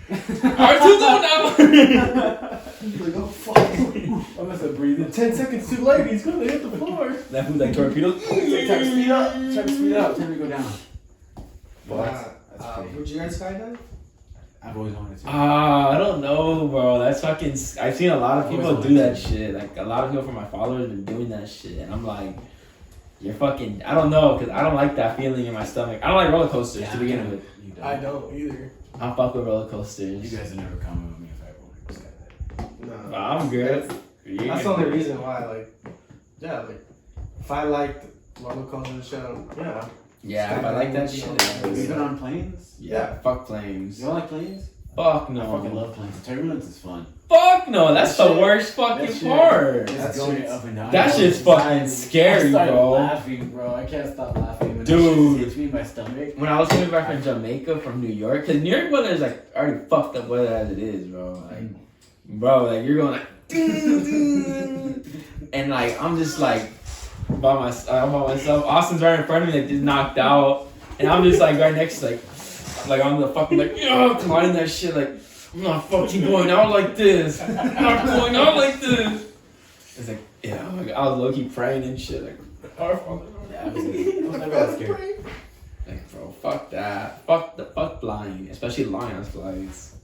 R2 go now. Like, oh fuck. I must have breathed. 10 seconds too late, he's gonna hit the floor. That who's like torpedo. Try to speed up. Try to speed up. Tell me to go down. Well, that's pretty. Would you guys skydive? I've always wanted to. I don't know, bro. That's fucking. I've seen a lot of people Always do that wanted to. shit. Like a lot of people from my followers been doing that shit, and I'm like, you're fucking. I don't know, cause I don't like that feeling in my stomach. I don't like roller coasters to begin with. You don't. I don't either. I don't fuck with roller coasters. You guys are never coming with me if I ever want to skydive. No. I'm good. That's the only reason why, like, yeah, like, if I liked roller coasters and shit, yeah. Yeah, if I like that shit. Have you been on planes? Yeah, fuck planes. You don't like planes? Fuck I no. fucking love planes. Turbulence is fun. Fuck no. That's That the shit- worst fucking that shit- part. That's going up and down. That shit's fucking I scary, started bro. laughing, bro. I can't stop laughing. When Dude. that shit hits me in my stomach. When I was coming back from Jamaica from New York, cause New York weather is like already fucked up weather as it is, bro. Like, bro, like you're going like, and like I'm just like I'm by myself. Austin's right in front of me, like just knocked out, and I'm just like right next to like on the fucking like climbing that shit like I'm not fucking going out like this. I'm not going out like this. It's like yeah, like, I was low key praying and shit like our Father. Yeah, I was never that scared. Like, bro, fuck that. Fuck flying, especially long-ass flights.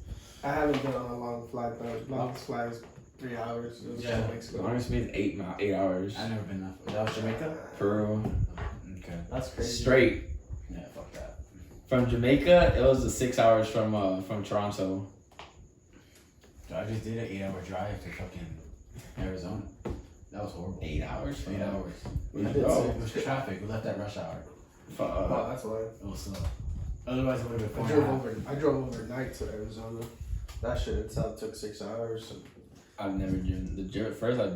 I haven't been on a long flight, but longest flight is 3 hours. It was Yeah. 2 weeks ago. Longest means 8 hours. I've never been that far. That was Jamaica? Peru. Okay. That's crazy. Straight. Yeah, fuck that. From Jamaica, it was 6 hours from Toronto. So I just did an 8-hour drive to fucking Arizona. That was horrible. 8 hours. 8 hours. We It did was traffic. We left at rush hour. Oh, that's why. It was slow. Otherwise, it would have been I drove overnight to Arizona. That shit itself took 6 hours. I've never driven. First I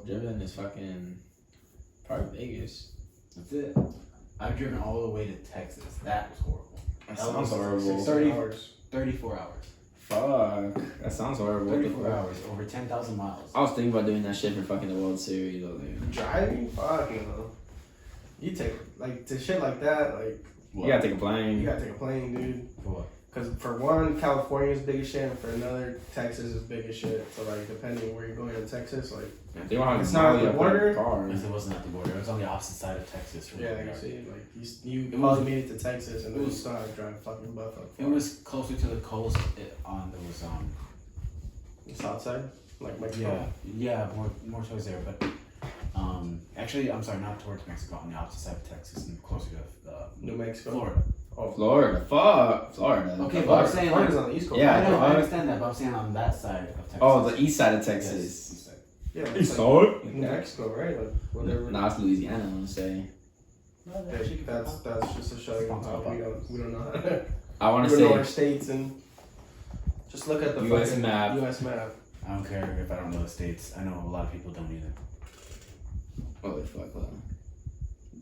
driven is fucking probably Vegas. That's it. I've driven all the way to Texas. That was horrible. That That sounds was horrible. 30 hours. 34 hours. Fuck. That sounds horrible. What the 34 fuck? hours. Over 10,000 miles. I was thinking about doing that shit for fucking the World Series. I was like, Driving? Fuck no. You take, like, to shit like that, like, you gotta take a you plane. gotta take a plane, dude. For what? Because for one, California is big as shit, and for another, Texas is big as shit. So, like, depending where you're going in Texas, like, They don't have It's not Molly the up border? in car. Because it wasn't at the border. It was on the opposite side of Texas. From yeah, where we you are. see, like, you It probably was- made it to Texas, and it then you was- still have to drive fucking buff up. It was closer to the coast. There was the south side, like Mexico. yeah, more towards there. But actually, I'm sorry, not towards Mexico. On the opposite side of Texas and closer to New Mexico. Florida. Oh, Florida. Fuck. Florida. Okay, The but I'm fuck? saying Florida's like, on the East Coast. Yeah, I know, fuck. I understand that, but I'm saying on that side of Texas. Oh, the east side of Yes, Texas. east side. Yeah, East it's like side? New Mexico, right? Like whatever. Nah, it's Louisiana, I want to say. No, Yeah, that's just to show you how we don't know. I want we to don't know our say states and just look at the US fucking map. U.S. map. I don't care if I don't know the states. I know a lot of people don't either. holy fuck. Hold on.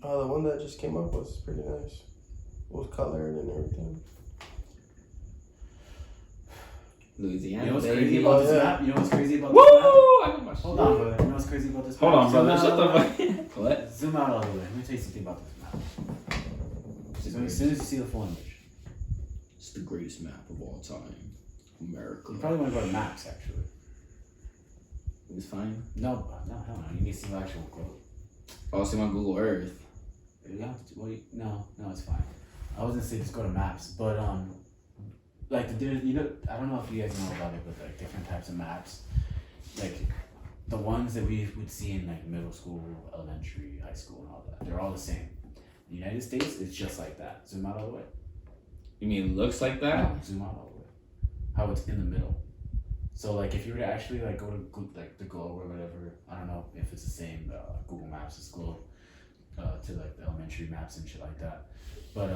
Oh, the one that just came up was pretty nice. It was colored and everything. Louisiana. You know what's baby. crazy about this Yeah. map? You know what's crazy about Woo! this map? I know my Hold shit. on, brother. You know what's crazy about this map? Hold on, Zoom brother. out Shut all the way. fuck. What? Zoom out all the way. Let me tell you something about this map. So as soon as you see the full image, It's the greatest map of all time. America. you probably want to go to maps, actually. It was fine. No, hell no. You need to see the actual globe. Oh, see my Google Earth. No, it's fine. I was gonna say just go to maps, but like I don't know if you guys know about it, but like different types of maps, like the ones that we would see in like middle school, elementary, high school, and all that, they're all the same. The United States is just like that. Zoom out all the way. You mean it looks like that? No, zoom out all the way. How it's in the middle. So like if you were to actually like go to like the globe or whatever, I don't know if it's the same Google Maps as globe to like the elementary maps and shit like that, but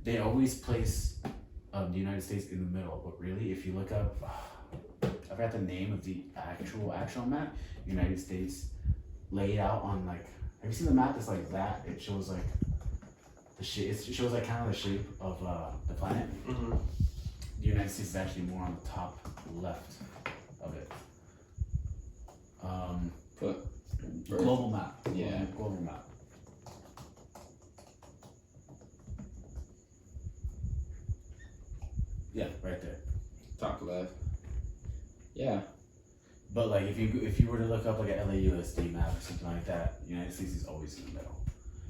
they always place the United States in the middle. But really, if you look up, I forgot the name of the actual map. United States laid out on like. Have you seen the map that's like that? It shows like the shape. It shows like kind of the shape of the planet. Mm-hmm. The United States is actually more on the top left of it. Put Global map. Yeah. Global map. Yeah, right there. top left. Yeah. But like if you were to look up like an LAUSD map or something like that, United States is always in the middle.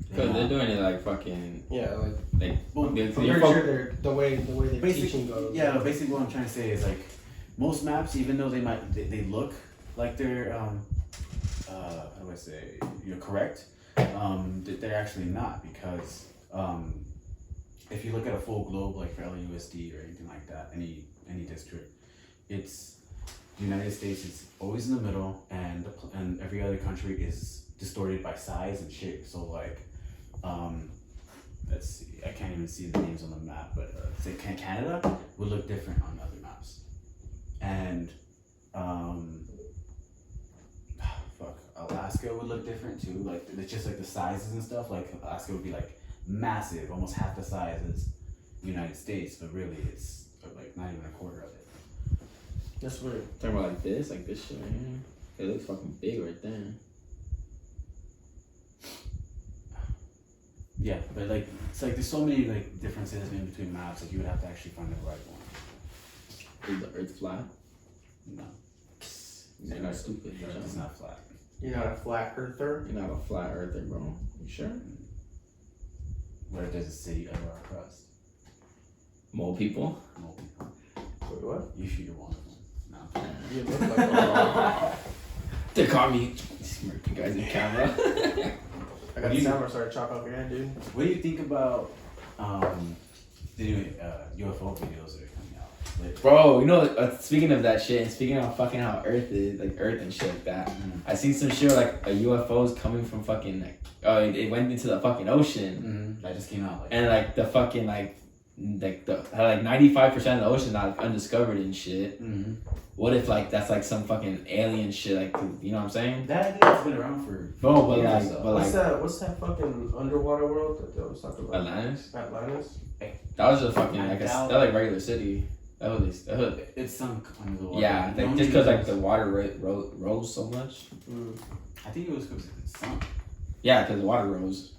Because they're doing it like fucking. Yeah, like Well, I'm pretty sure they're the way the teaching goes. Yeah, but basically what I'm trying to say is like most maps, even though they look like they're how do I say correct, they're actually not, because if you look at a full globe like for LAUSD or anything like that, any district, it's the United States is always in the middle, and every other country is distorted by size and shape. So like let's see, I can't even see the names on the map, but say Canada would look different on other maps, and Alaska would look different too. Like it's just like the sizes and stuff. Like Alaska would be like massive, almost half the size as the United States, but really it's like not even a quarter of it. That's weird. Talking about like this shit right here. It looks fucking big right there. Yeah, but like it's like there's so many like differences in between maps. Like you would have to actually find the right one. Is the Earth flat? No, You're not stupid. the Earth is not flat. You're not a flat earther. You're not a flat earther, bro. You sure? What if there's a city under our crust? More people? More people. Wait, what? You shoot your one of them. No. You look like a They call me smirking guys in camera. I got the camera started chop off your head, dude. What do you think about the new UFO videos that are coming out? split. Bro, you know, speaking of that shit and speaking of fucking how Earth is, like Earth and shit like that, I seen some shit where, like a UFO's coming from fucking like, it went into the fucking ocean. That just came out. Like, And like the fucking like 95% of the ocean not like, undiscovered and shit. What if like that's like some fucking alien shit? Like, you know what I'm saying? that I think has been around for. No, but years, like, though. but like What's that fucking underwater world that they always talk about? Atlantis. Atlantis? That was just fucking like that like regular city. That was It sunk under the water. yeah, like, just because like the water rose so much. I think it was because it sunk. Yeah, because the water rose.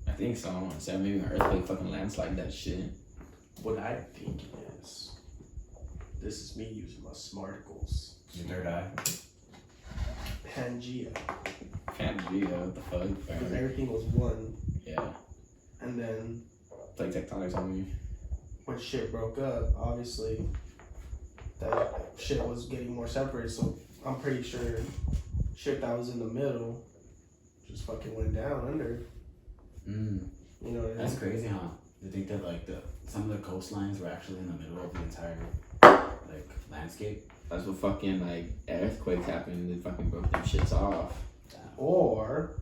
I think so. I don't want to say maybe an earthquake fucking landslide that shit. What I think is, this is me using my smarticles. Your third eye. Pangea. Pangea, what the fuck? Because everything was one. Yeah, And then it's like tectonics on me. when shit broke up, obviously, that shit was getting more separated. So I'm pretty sure shit that was in the middle just fucking went down under. You know what I mean? That's crazy, huh? To think that like some of the coastlines were actually in the middle of the entire like landscape. That's what fucking like earthquakes happened. They fucking broke them shits off. Or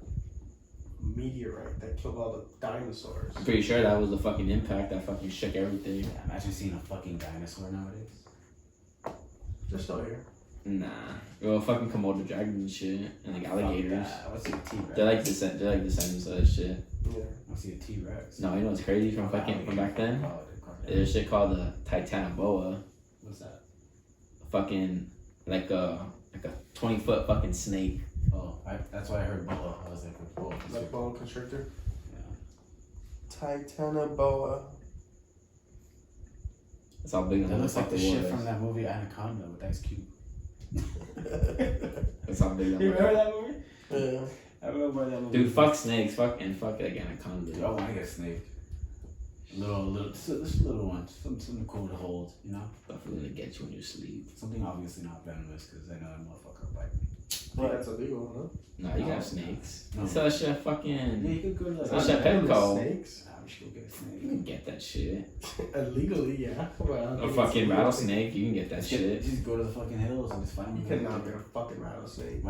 meteorite that killed all the dinosaurs. I'm pretty sure that was the fucking impact that fucking shook everything. Yeah, imagine seeing a fucking dinosaur nowadays. They're still here. Nah, well, fucking Komodo dragons and shit, and like alligators. I want to see a T-Rex. They're like descendants of that shit. Yeah. I want to see a T-Rex. No, you know what's crazy from back then? There's shit called the Titanoboa. What's that? Fucking like a 20-foot fucking snake. Oh, that's why I heard boa. I was like, a boa. Like bone constrictor. Yeah. Titanoboa. That's how big That the looks like the fucking shit was. from that movie Anaconda with Ice Cube. That's how big that You was. remember that movie? Yeah. I remember that movie. Dude, fuck snakes, fuck like anaconda. Dude, I want to get a snake. Just a little one. Something cool to hold, you know? Definitely gonna get you when you sleep. Something obviously not venomous because I know that motherfucker will bite me. Well, that's illegal, huh? No, you got snakes. No. So that shit Yeah, fucking. you could go to like. That's that Petco. Snakes? Nah, we should go get a You snake. can get that shit. Illegally, yeah. Well, A fucking rattlesnake, you can get that shit. Just go to the fucking hills and just find You one. cannot get a fucking rattlesnake.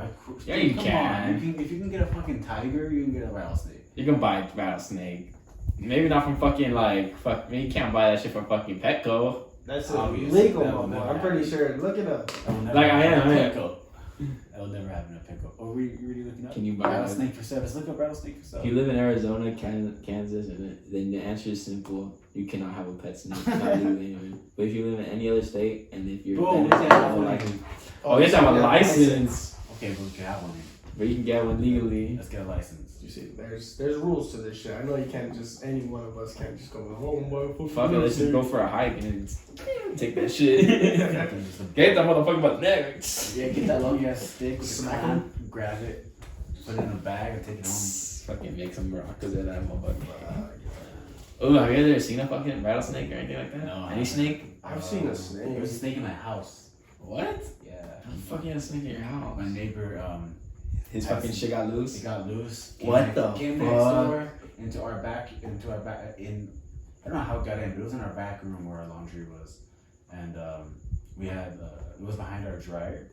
Yeah, you Come can. on. If you can get a fucking tiger, you can get a rattlesnake. You can buy a rattlesnake. Maybe not from fucking like maybe you can't buy that shit from fucking Petco. That's Obviously, illegal, that will mama. never I'm pretty happen. sure. Look it up. That will never Like, I happen am, in a I am. Petco. That will never happen in a Petco. Oh, were you really looking up? Can you buy rattlesnake for sale? Just look up rattlesnake for sale. If you live in Arizona, Kansas, then the answer is simple. You cannot have a pet snake. It's not legal anyway. But if you live in any other state and if you're Boom, then we can it's have not one. like- oh, you have to have a license, Okay, but we can have one here. but you can get one legally. Let's get a license. You see, there's rules to this shit. I know you can't just any one of us can't just go home. Motherfucker. Fuck it, let's just go for a hike and then take that shit. Get that motherfucker by the neck. Yeah, get that long ass stick, Smack smack him, grab it, put it in a bag, and take it home. Fucking make some maracas at that motherfucker. Oh, have you ever seen a fucking rattlesnake or anything like that? No, I Any haven't. snake? I've seen a There was snake. a snake in my house. What? Yeah. How the fuck you have a snake in your house? My neighbor, His fucking shit got loose. it got loose. What the Came fuck? next door into our back. I don't know how it got in, but it was in our back room where our laundry was, and we had it was behind our dryer,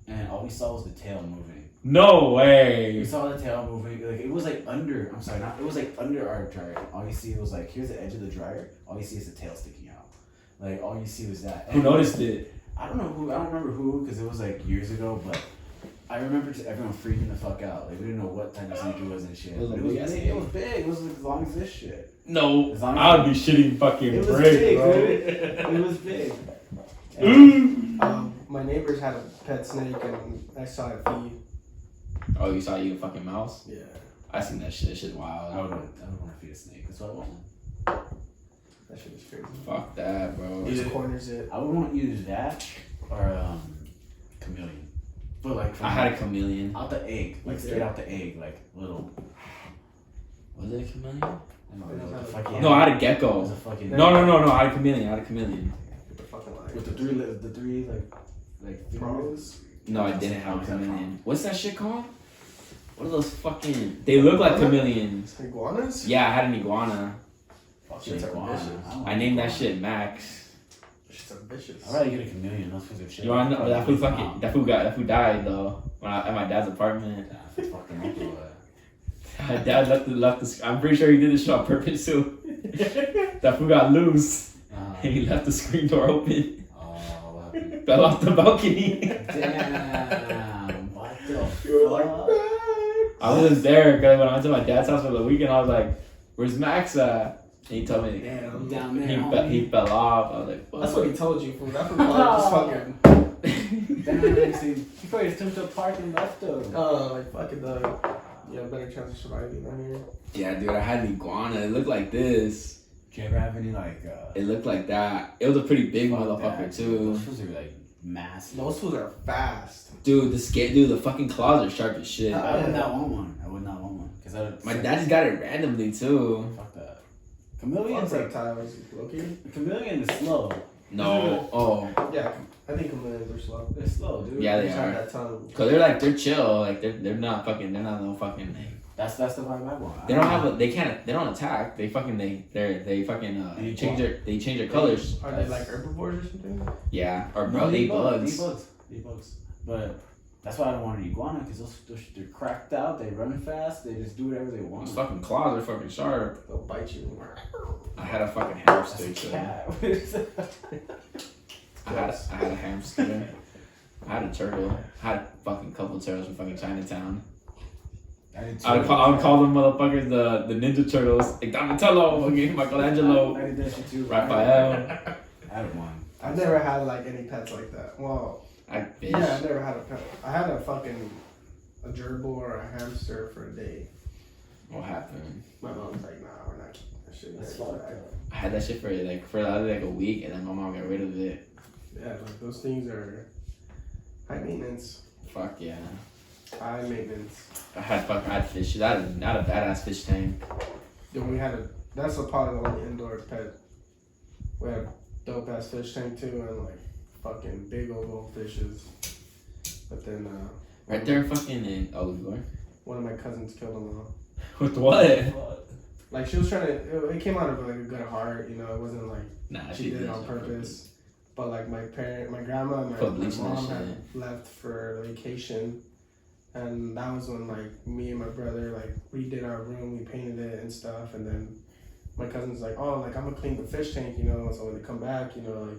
and all we saw was the tail moving. No We way. saw the tail moving. Like it was like under. I'm sorry, not. It was like under our dryer. All you see was like here's the edge of the dryer. All you see is the tail sticking out. Like all you see was that. Who noticed it? I don't know who. I don't remember who because it was like years ago. But I remember just everyone freaking the fuck out. Like we didn't know what type of snake it was and shit. It was a But big ass big. It was big. It was like, as long as this shit. No, As long as I would be shitting fucking It was brick, big, bro. dude. It was big. My neighbors had a pet snake and I saw it feed. Oh, you saw you a fucking mouse? Yeah. I seen that shit. That shit's I wild. would want to feed a snake. That's what I want. That shit is crazy. Fuck that, bro. He just corners it. I would want to use that or chameleon. But like from I had a chameleon. out the egg, like straight out the egg, like little. Was it a chameleon? I don't know, the fucking. No, I had a It was gecko. a fucking. No. I had a chameleon. Get the fucking line. With the three like Prongs. No, I didn't have a chameleon. What's that shit called? What are those fucking? They look like chameleons. Iguanas? Yeah, I had an iguana. Fuck Shit's iguana. ambitious. I don't I like named that iguana. shit Max. It's ambitious. I'd rather get a chameleon. Those fools are shit. You wanna know that fool died though when at my dad's apartment. Yeah, fuck them up or what? My dad left the. I'm pretty sure he did this shit on purpose too. That fool got loose. And he left the screen door open. Oh, what happened? Fell off the balcony. Damn. What the fuck? I wasn't there because when I went to my dad's house for the weekend, I was like, "Where's Max at?" And he told me, Damn, I'm down there. he fell off. I was like, That's what he told you, fool. That's what just fucking. Damn, see, he probably just took to a park and left though. Oh, like fucking the. You have a better chance of surviving down here. Yeah, dude, I had an iguana. It looked like this. Do you ever have any like? It looked like that. It was a pretty big motherfucker too. Those fools are like massive. Those fools are fast. Dude, the fucking claws are sharp as shit. I would not want one. I would not want one because My dad just got it randomly too. Fuck that. Fuck Chameleon's like reptiles, Loki. chameleon is slow. No, oh, Yeah, I think chameleons are slow. They're slow, dude. yeah, they They just have are. that tongue. Cause they're chill. Like they're not no fucking. That's the vibe I want. They don't have they don't attack. They fucking they fucking change their colors. Are they like herbivores or something? Yeah, or No, they they bugs. They bugs. But that's why I don't want an iguana because they're cracked out. They run fast. They just do whatever they want. Those fucking claws are fucking sharp. They'll bite you. I had a fucking That's hamster a too. cat. I had a hamster. I had a turtle. I had a fucking couple turtles from fucking Chinatown. I would call them motherfuckers the Ninja Turtles. Like Donatello, fucking Michelangelo, I did that shit too. Raphael. I had one. I've never had like any pets like that. Well, I fish. yeah, I've never had a pet. I had a fucking a gerbil or a hamster for a day. What happened? My mom's like, nah, we're not keeping that shit. That's Yeah, fucked up. I had that shit for like a week, and then my mom got rid of it. Yeah, like those things are high maintenance. Fuck yeah. High maintenance. I had fish. That is not a badass fish tank. Then we had that's probably the only indoor pet. We had a dope ass fish tank too, and like fucking big old goldfishes. But then Right there, fucking in Oliver. one of my cousins killed them all. With what? Like she was trying to. It came out of like a good heart, you know. It wasn't like Nah, she did it on purpose. But like my grandma, and Put my bleach in that mom shit. had left for vacation, and that was when like me and my brother like redid our room, we painted it and stuff, and then my cousin's like, oh, like I'm gonna clean the fish tank, you know, so when they come back, you know, like,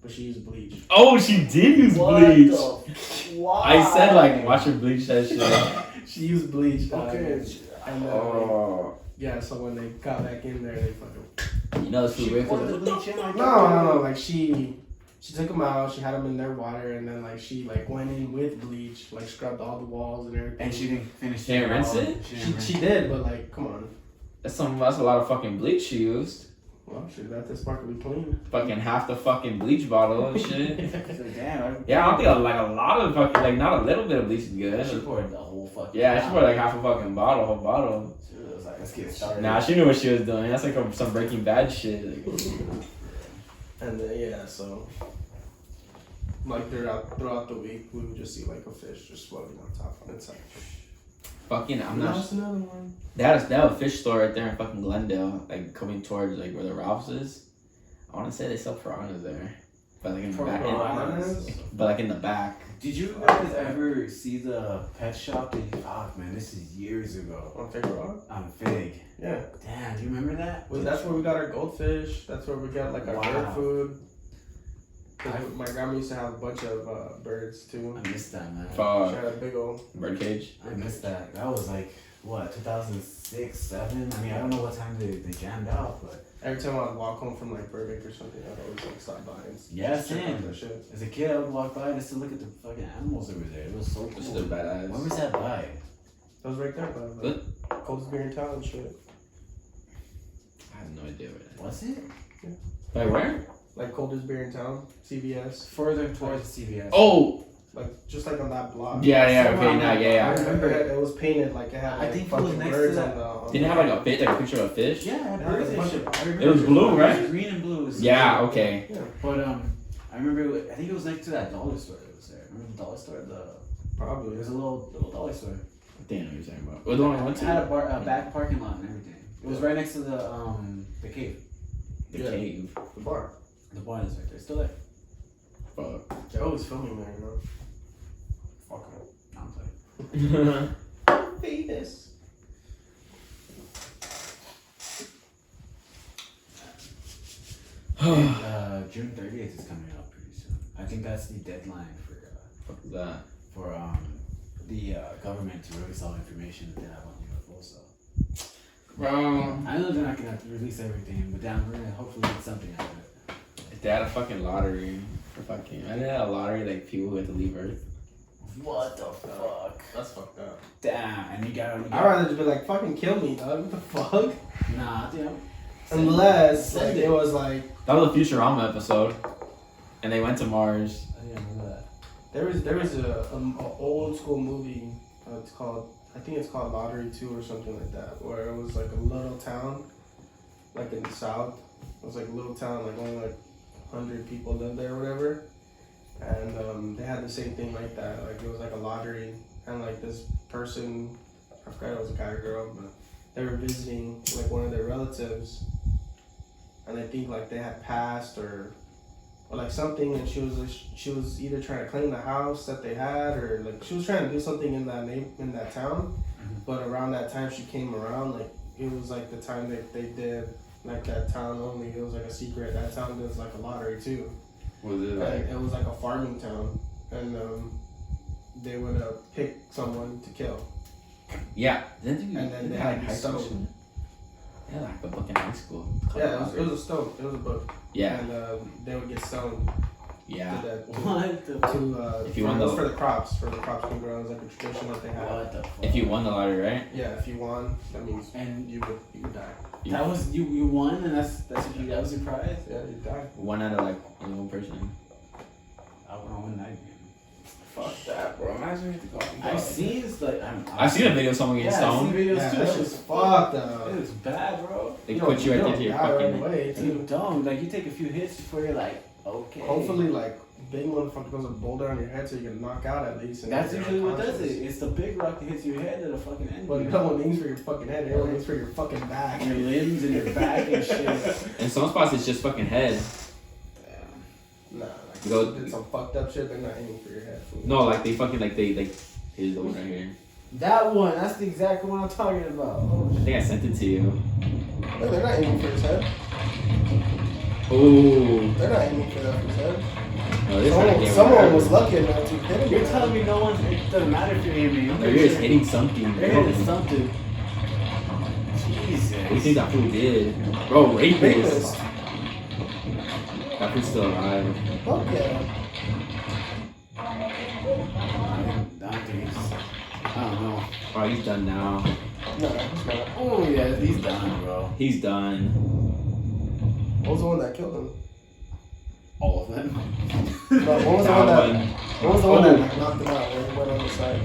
but she used bleach. Oh, she did use bleach. Why? I said like, watch her bleach that shit. She used bleach. Okay. And Oh, yeah, so when they got back in there, they fucking. you know it's She weird. poured the 'Cause bleach in like No. Like she took them out. She had them in their water, and then like she like went in with bleach, like scrubbed all the walls and everything. And she didn't finish. She didn't rinse it? She did, but like, come on. that's a lot of fucking bleach she used. Well, she got this sparkly clean. Fucking half the fucking bleach bottle and shit. Damn. Yeah, I don't think like a lot of fucking like not a little bit of bleach is She good. poured the whole fucking. Yeah, she poured like half a fucking bottle, whole bottle. She was like, let's get started. Nah, she knew what she was doing. That's like some Breaking Bad shit. And then yeah, so like throughout the week, we would just see like a fish just floating on top on its side. Fucking, I'm not. That's another one. They had a fish store right there in fucking Glendale, like coming towards like where the Ralph's is. I want to say they sell piranhas there, but like in the back. Piranhas? But like in the back. Did you guys ever see the pet shop? Fuck, man, this is years ago. On Fig Rock? On Fig. Yeah. Damn, do you remember that? Well, that's where we got our goldfish. That's where we got like our Wow. bird food. 'Cause my grandma used to have a bunch of birds too. I missed that, man. She Fuck. had a big old. Birdcage. I missed that. That was like, what, 2006, 2007? I mean, I don't know what time they jammed out, but. Every time I'd walk home from like Burbank or something, I'd always like stop by and Yeah, check out same. that shit. As a kid, I would walk by just to look at the fucking animals over there. It was so This is cool. a badass. Where was that by? That was right there, but like, coldest beer in town and shit. I have no idea where that. Was it? Like where? Like coldest beer in town, CVS. Further towards CVS. Oh. Like just like on that block. Yeah. Okay. Somehow- Now. I Yeah. remember it was painted like it had I like think it was fucking next to birds that. on the. Didn't it have like a fish, like a picture of a fish? Yeah, I had Yeah, birds there's a and bunch shit. of- I remember It was blue, right? Green and blue. Was Yeah. Okay. Yeah, But I remember. I think it was next to that dollar store that was there. Remember the dollar store? probably. It was a little dollar store. I think I know what you're talking about. What the one I went It to? had a back parking lot and everything. It was right next to the cave. The Yeah. cave. The bar. The bar is right there. It's still there. always filming there, you know. Fuck him. I'm playing. Venus. June 30th is coming up pretty soon. I think that's the deadline Fuck is that? for the government to release all information that they have on UFOs. So Bro, I know they're not gonna have to release everything, but we're gonna hopefully get something out of it. if they had a fucking lottery for fucking, I didn't have a lottery like people who had to leave Earth. What the fuck? That's fucked up. Damn, and you got. I'd rather just be like, fucking kill me, dog. What the fuck? Nah, damn. Unless like, it was like That was a Futurama episode, and they went to Mars. I didn't remember that. there was a old school movie. It's called, I think it's called Lottery 2 or something like that, where it was like a little town, like in the south. It was like a little town, like only like 100 people lived there or whatever. And they had the same thing like that. Like it was like a lottery, and like this person, I forgot it was a guy or girl, but they were visiting like one of their relatives, and I think like they had passed or like something, and she was either trying to claim the house that they had, or like she was trying to do something in that town. But around that time she came around, like it was like the time that they did like that town only. It was like a secret. That town does like a lottery too. Was it And like? it was like a farming town, and they would pick someone to kill. Yeah. Didn't you? And then didn't they have, had like to high be school stoned. shit? Yeah, like a book in high school. Yeah, it was a stone. It was a book. Yeah. And they would get stoned. Yeah. To that, What the? If you won it was the- for the crops can grow. It was like a tradition that they had. What the fuck? If you won the lottery, right? Yeah, if you won, that means And you would die. that was you won, and that's what you, that was your prize. Yeah, you die. One out of like only one person. I want to win that game. Fuck that, bro. Imagine if you I've seen it's like I've seen a video of someone getting I've seen stoned. videos Yeah, too. that shit's fucked up. It was bad, bro. They You put don't- you right don't there to your die right fucking. away, You too. don't like you take a few hits before you're like okay. Hopefully, like big motherfucker throws a boulder on your head so you get knocked out at least. And That's you're usually what does unconscious. it. It's the big rock that hits your head that'll fucking end But you. no one aims for your fucking head. Everyone aims for your fucking back. And your limbs and your back and shit. In some spots, it's just fucking head. Nah, like You go- did some fucked up shit. They're not aiming for your head. Fool. No, like they fucking like they like. Here's the one right here. That one, that's the exact one I'm talking about. Oh, I think I sent it to you. No, they're not aiming for his head. Oh. They're not aiming for that for his head. No, they're trying to get Someone whatever. was lucky enough to hit him. You're telling me no one, it doesn't matter if you're aiming. Or you're just hitting something. They're Bro. hitting something. Jesus. What do you think that fool did? Bro, rapist. Rapist. That fool's still alive. Fuck yeah. I don't know. Oh, he's done now. No, it's not. Oh yeah, he's done, bro. He's done. What was the one that killed him? All of them. No, what was the That one that? one. What was the one that Oh. like, knocked him out when he went on the side?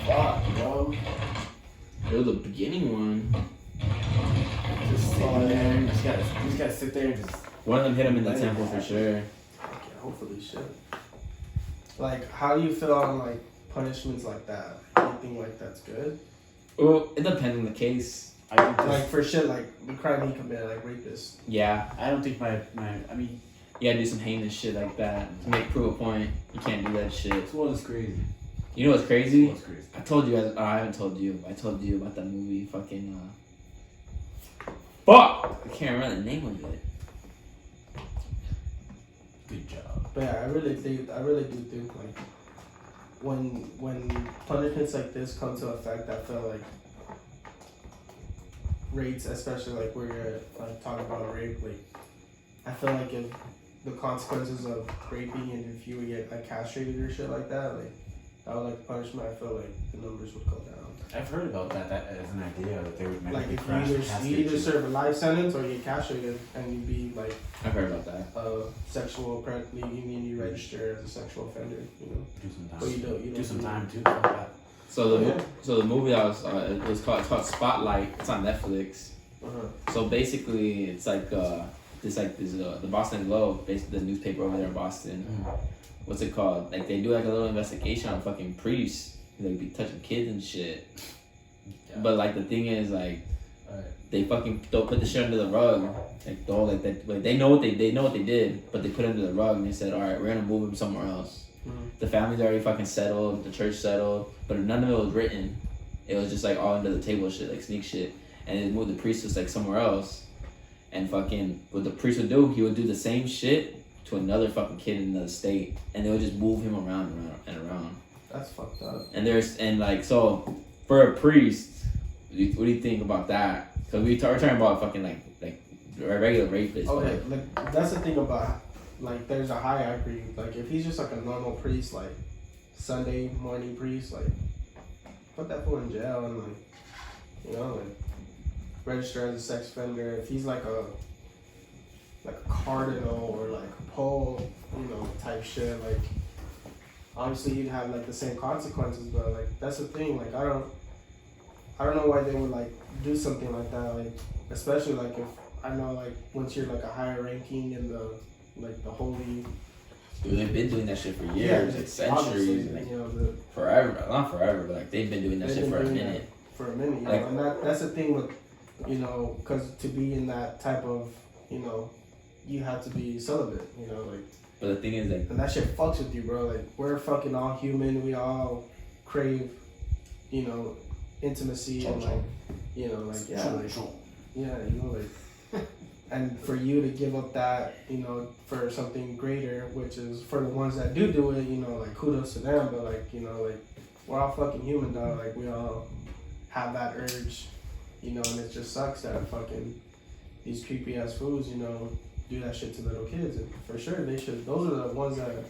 Fuck, bro. It was the beginning one. Just sitting there. You just gotta sit there and just. One of them hit him in the temple for sure. Yeah, hopefully shit. Like, how do you feel on like punishments like that? Anything like that's good? Well, it depends on the case. I think this, Like for shit like the crime he committed, like rapist. Yeah, I don't think my I mean, you gotta do some heinous shit like that to make prove a point. You can't do that shit. this one is crazy. You know what's crazy? This one's crazy. I told you guys. I haven't told you. I told you about that movie. Fucking. Fuck! I can't remember the name of it. Good job. But yeah, I really do think like when punishments like this come to effect, I feel like rates, especially like where you're like talking about rape, like I feel like if the consequences of raping and if you would get like castrated or shit like that, like that would like punishment, I feel like the numbers would go down. I've heard about that as an idea that they would make Like the if crash you castrate either serve a life sentence or you get castrated and you be like I've heard about that. a sexual you mean you register as a sexual offender, you know. do some time. But you don't do some do- time too. Fuck that. So the Yeah. so the movie that was it's called Spotlight. It's on Netflix. Uh-huh. So basically, it's like the Boston Globe, basically the newspaper over there in Boston. What's it called? Like they do like a little investigation on fucking priests. They be touching kids and shit. Yeah. But like the thing is like Right. They fucking don't put the shit under the rug. Like they know what they did, but they put it under the rug and they said, all right, we're gonna move him somewhere else. The family's already fucking settled, the church settled, but none of it was written. It was just like all under the table shit, like sneak shit. And they moved the priest just like somewhere else. And fucking what the priest would do, he would do the same shit to another fucking kid in another state, and they would just move him around. That's fucked up. And like so for a priest, what do you think about that? Because we're talking about fucking like a regular rapist. Okay, like that's the thing about like there's a hierarchy. Like if he's just like a normal priest, like Sunday morning priest, like put that fool in jail and like like register as a sex offender. If he's like a cardinal or like a pope, type shit, like obviously you'd have like the same consequences, but like that's the thing, like I don't know why they would like do something like that, like especially like if I know like once you're like a higher ranking in the holy. Dude, they've been doing that shit for years, like centuries, like forever. Not forever, but like they've been doing that shit for a minute. For a minute, like, and that's the thing with, because to be in that type of, you have to be celibate, like. But the thing is, like, and that shit fucks with you, bro. Like we're fucking all human. We all crave, intimacy and like, and for you to give up that, for something greater, which is for the ones that do it, like kudos to them. But like, like we're all fucking human, dog. Like we all have that urge, and it just sucks that fucking these creepy ass fools, do that shit to little kids. And for sure, they should. Those are the ones that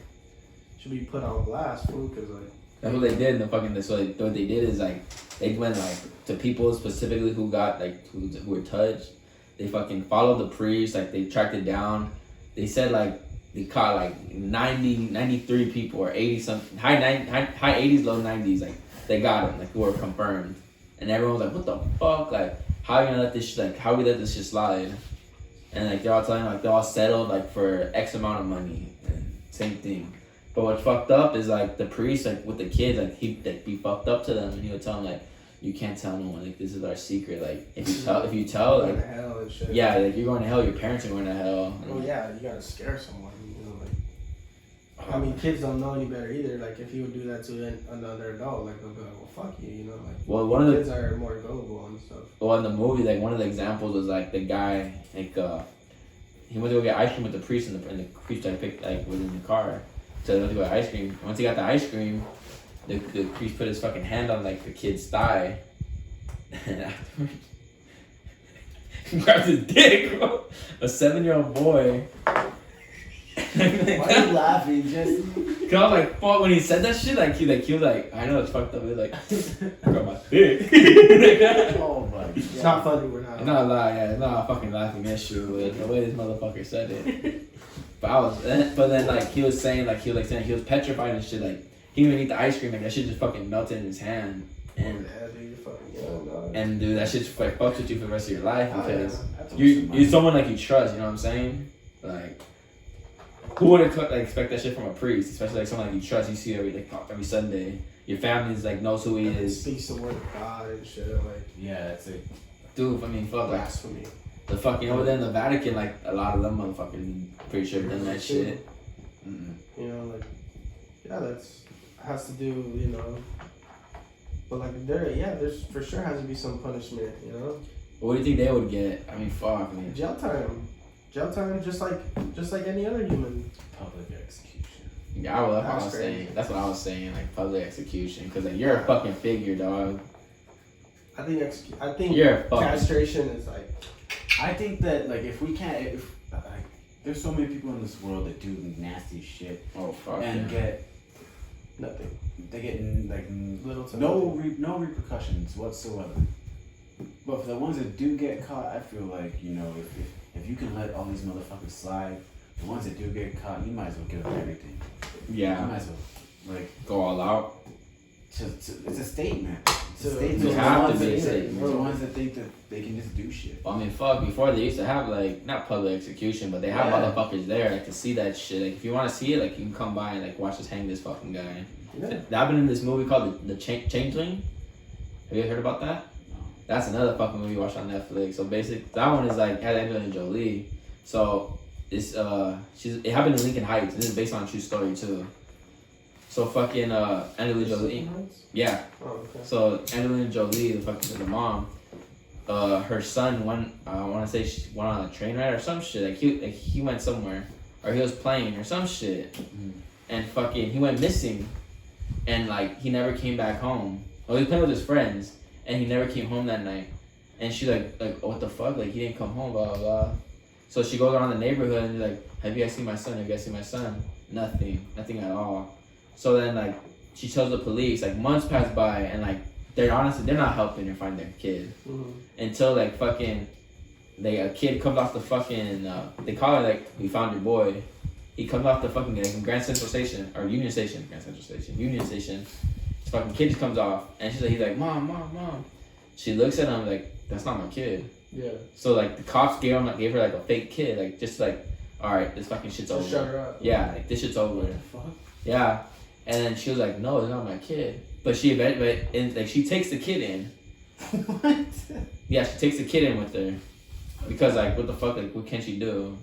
should be put on blast, fool. Cause like that's what they did in the fucking. So what they did is like they went like to people specifically who got like who were touched. They fucking followed the priest, like they tracked it down. They said like they caught like 93 people or 80 something, high 80s, low 90s. Like they got them, like who were confirmed. And everyone was like, what the fuck? Like, how are you gonna let this shit, like, how we let this shit slide? And like they're all telling like they're all settled like for X amount of money. And same thing. But what's fucked up is like the priest, like with the kids, like he'd like, be fucked up to them and he would tell them like, you can't tell no one, like this is our secret. Like if you tell like, going to hell and shit. Yeah, like you're going to hell, your parents are going to hell. Oh yeah, you gotta scare someone, I mean, kids don't know any better either. Like, if you would do that to another adult, like, they'll be like, well, fuck you, like. Well, one of the kids are more gullible and stuff. Well, in the movie, like, one of the examples was, like, the guy, like, he went to go get ice cream with the priest, and the priest, like, picked, like, was in the car. So he went to go get ice cream. Once he got the ice cream, the priest put his fucking hand on, like, the kid's thigh. And afterwards, he grabbed his dick, bro. A 7-year-old boy. Why are you laughing? Just cause I was like, fuck, when he said that shit, like he was like, I know it's fucked up, but like, grab my dick. oh my god. It's not funny, we're not. I'm not lying, yeah, not fucking laughing at you with the way this motherfucker said it. But then like he was saying he was petrified and shit, like he didn't even eat the ice cream, like that shit just fucking melted in his hand. And yeah, dude, you're fucking young, dog. And dude, that shit like fucks with you for the rest of your life because you're someone like you trust, you know what I'm saying? Like. Who would expect that shit from a priest, especially like someone like you trust, you see every Sunday. Your family's like knows who he is. Speaks the word of God and shit, like. Yeah, that's it. Dude, I mean, fuck, like blasphemy. The fucking over there in the Vatican, like a lot of them motherfucking pretty sure done that shit. Like, yeah, that's has to do, But like there's for sure has to be some punishment, What do you think they would get? I mean, fuck, man. Jail time, just like any other human. Public execution. Yeah, well, that's what I was saying. That's what I was saying, like public execution, because like you're a fucking figure, dog. I think you're a fucking castration is like. I think that like if there's so many people in this world that do nasty shit. Oh fuck. And get nothing. They get like little to no repercussions whatsoever. But for the ones that do get caught, I feel like if you can let all these motherfuckers slide, the ones that do get caught, you might as well give them everything. Yeah. You might as well go all out. It's a statement. It's a statement. It have to be a statement. For the ones that think that they can just do shit. Well, I mean, fuck. Before they used to have like not public execution, but they have motherfuckers there like to see that shit. Like if you want to see it, like you can come by and like watch us hang this fucking guy. Yeah. That happened in this movie called the Changeling. Have you heard about that? That's another fucking movie you watch on Netflix. So basically, that one is like had Angelina Jolie. So it's it happened in Lincoln Heights. This is based on a true story too. So fucking Angelina Jolie. Yeah. Oh, okay. So Angelina Jolie, the mom, her son I want to say she went on a train ride or some shit. Like he went somewhere, or he was playing or some shit, and fucking he went missing, and like he never came back home. Well, he was playing with his friends, and he never came home that night. And she like what the fuck? Like he didn't come home, blah blah blah. So she goes around the neighborhood and like, have you guys seen my son? Have you guys seen my son? Nothing at all. So then like she tells the police. Like months pass by, and like they're not helping her find their kid until like fucking a kid comes off the fucking they call it like, we found your boy. He comes off the fucking like, Grand Central Station or Union Station. This fucking kid just comes off, and he's like, mom. She looks at him like, that's not my kid. Yeah. So like the cops gave her like a fake kid, like just like, all right, this fucking shit's over. Shut her up. Yeah, like this shit's over. What the fuck? Yeah, and then she was like, no, it's not my kid. But she takes the kid in. What? Yeah, she takes the kid in with her because like, what the fuck? Like, what can she do?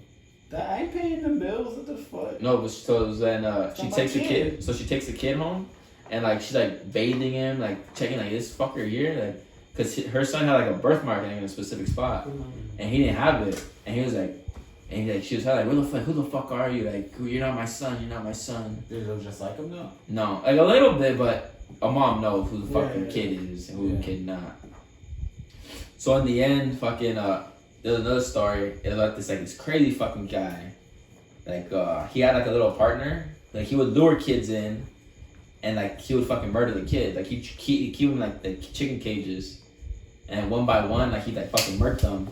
I ain't paying the bills. What the fuck? No, but so then she not takes my the kid. So she takes the kid home, and like she's like bathing him, like checking like, this fucker here, like, cause her son had like a birthmark in a specific spot, and he didn't have it, and he was like, she was like, who the fuck are you? Like, you're not my son. They look just like him though. No, like a little bit, but a mom knows who the fucking Yeah. kid is and who the kid not. So in the end, fucking there's another story. It was like this crazy fucking guy. Like he had like a little partner. Like he would lure kids in, and like he would fucking murder the kid. Like he keep them like the chicken cages, and one by one, like he like fucking murked them.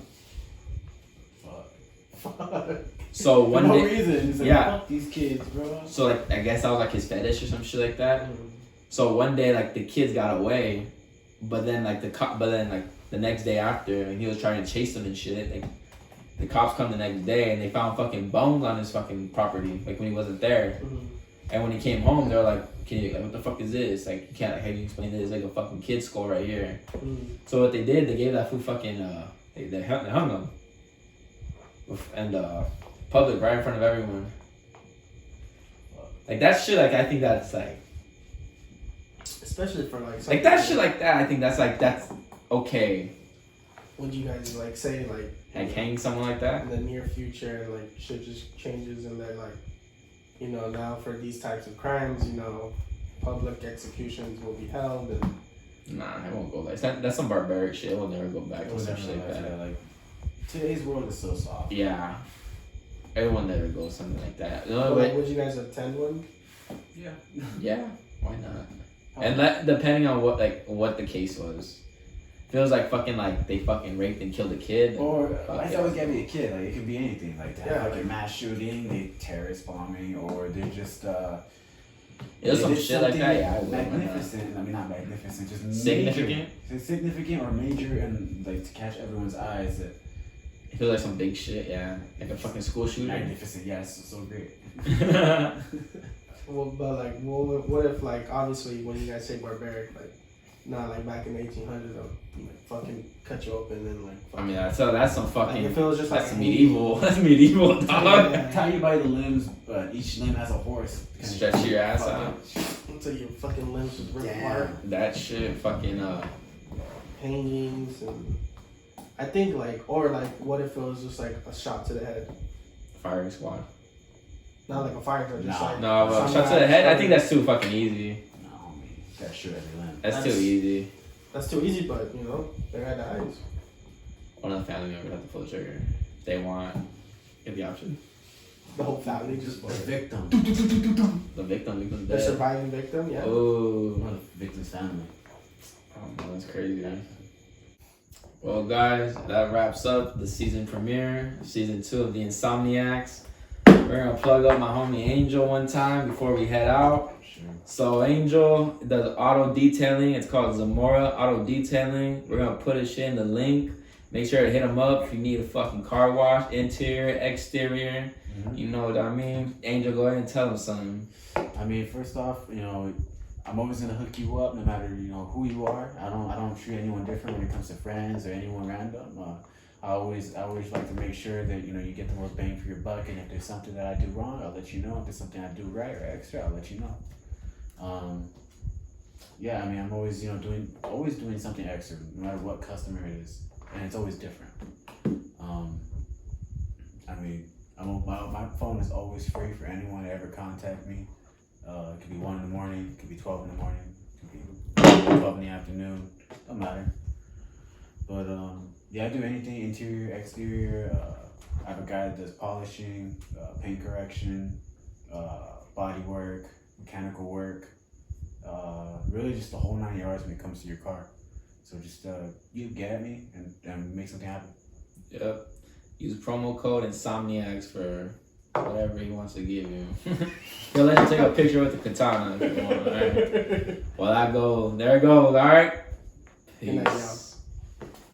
Fuck. So one For no day, reason. He's like, yeah. fuck these kids, bro. So like I guess that was like his fetish or some shit like that. So one day like the kids got away, but then like the next day after, and he was trying to chase them and shit. Like the cops come the next day and they found fucking bones on his fucking property, like when he wasn't there. And when he came home, they were like, what the fuck is this? Like, you can't, like, how do you explain this? It's like a fucking kid skull right here. So what they did, they gave that fool fucking, they hung him. And public, right in front of everyone. Like that shit, like I think that's like, Especially for like like that shit like that, I think that's okay. Would you guys like say like Hang someone like that? in the near future, like shit just changes and they're like, you know, now for these types of crimes, you know, public executions will be held and Nah, it won't go like that. That's some barbaric shit. It will never go back to some shit like that. Like, today's world is so soft. Yeah. Everyone never goes something like that. The only But, way, like, would you guys attend one? Yeah. yeah, why not? And that, depending on what the case was. If it was like fucking like they fucking raped and killed a kid. Or fuck I yeah. always get me a kid. Like it could be anything. Like they have Yeah. like a mass shooting, they terrorist bombing, or they're just It was they some did shit like that. something Yeah, I would. Why not? magnificent. I mean, not magnificent, just Significant? Major, significant or major, and like to catch everyone's eyes. That It feels like some big shit. Yeah, like a fucking school shooter. magnificent. Yeah, it's so great. Well, but like, what if like obviously when you guys say barbaric, like not like back in the 1800s, they'll like fucking cut you open and like. I mean, that's some Like fucking. if it was just like That's medieval. That's medieval, dog. Yeah. Tie you by the limbs, but each limb has a horse. Stretch your ass out. until your fucking limbs just rip Damn. apart, That shit, fucking hangings and. I think like, or like, what if it was just like a shot to the head, firing squad. not like a fire truck, just Nah. like. No, but some shot to the guy head. I started- think that's too fucking easy. No, I mean, gotta shoot every limb. That's too That's- easy. That's too easy, but you know, they had the eyes. One of the family members have to pull the trigger. If they want, get the option. The whole family just. The victim. The victim's The dead. surviving victim, yeah. Oh, Or the victim's family. oh, that's crazy. Well, guys, that wraps up the season premiere, season 2 of the Insomniacs. We're gonna plug up my homie Angel one time before we head out. Sure. So Angel does auto detailing. It's called Zamora Auto Detailing. We're gonna put his shit in the link. Make sure to hit him up if you need a fucking car wash, interior, exterior. You know what I mean? Angel, go ahead and tell him something. I mean, first off, you know, I'm always gonna hook you up, no matter who you are. I don't treat anyone different when it comes to friends or anyone random. I always like to make sure that you get the most bang for your buck. And if there's something that I do wrong, I'll let you know. If there's something I do right or extra, I'll let you know. Yeah, I mean, I'm always doing something extra, no matter what customer it is, and it's always different. I mean, my phone is always free for anyone to ever contact me. It could be 1 in the morning, it could be 12 in the morning, it could be 12 in the afternoon, don't matter. But yeah, I do anything, interior, exterior. I have a guy that does polishing, paint correction, body work, mechanical work, really just the whole 9 yards when it comes to your car. So just you get at me and make something happen. Yep. Use promo code Insomniacs for whatever he wants to give you. He'll let you take a picture with the katana if you want. All right. Well, there it goes. All right. Good night, y'all.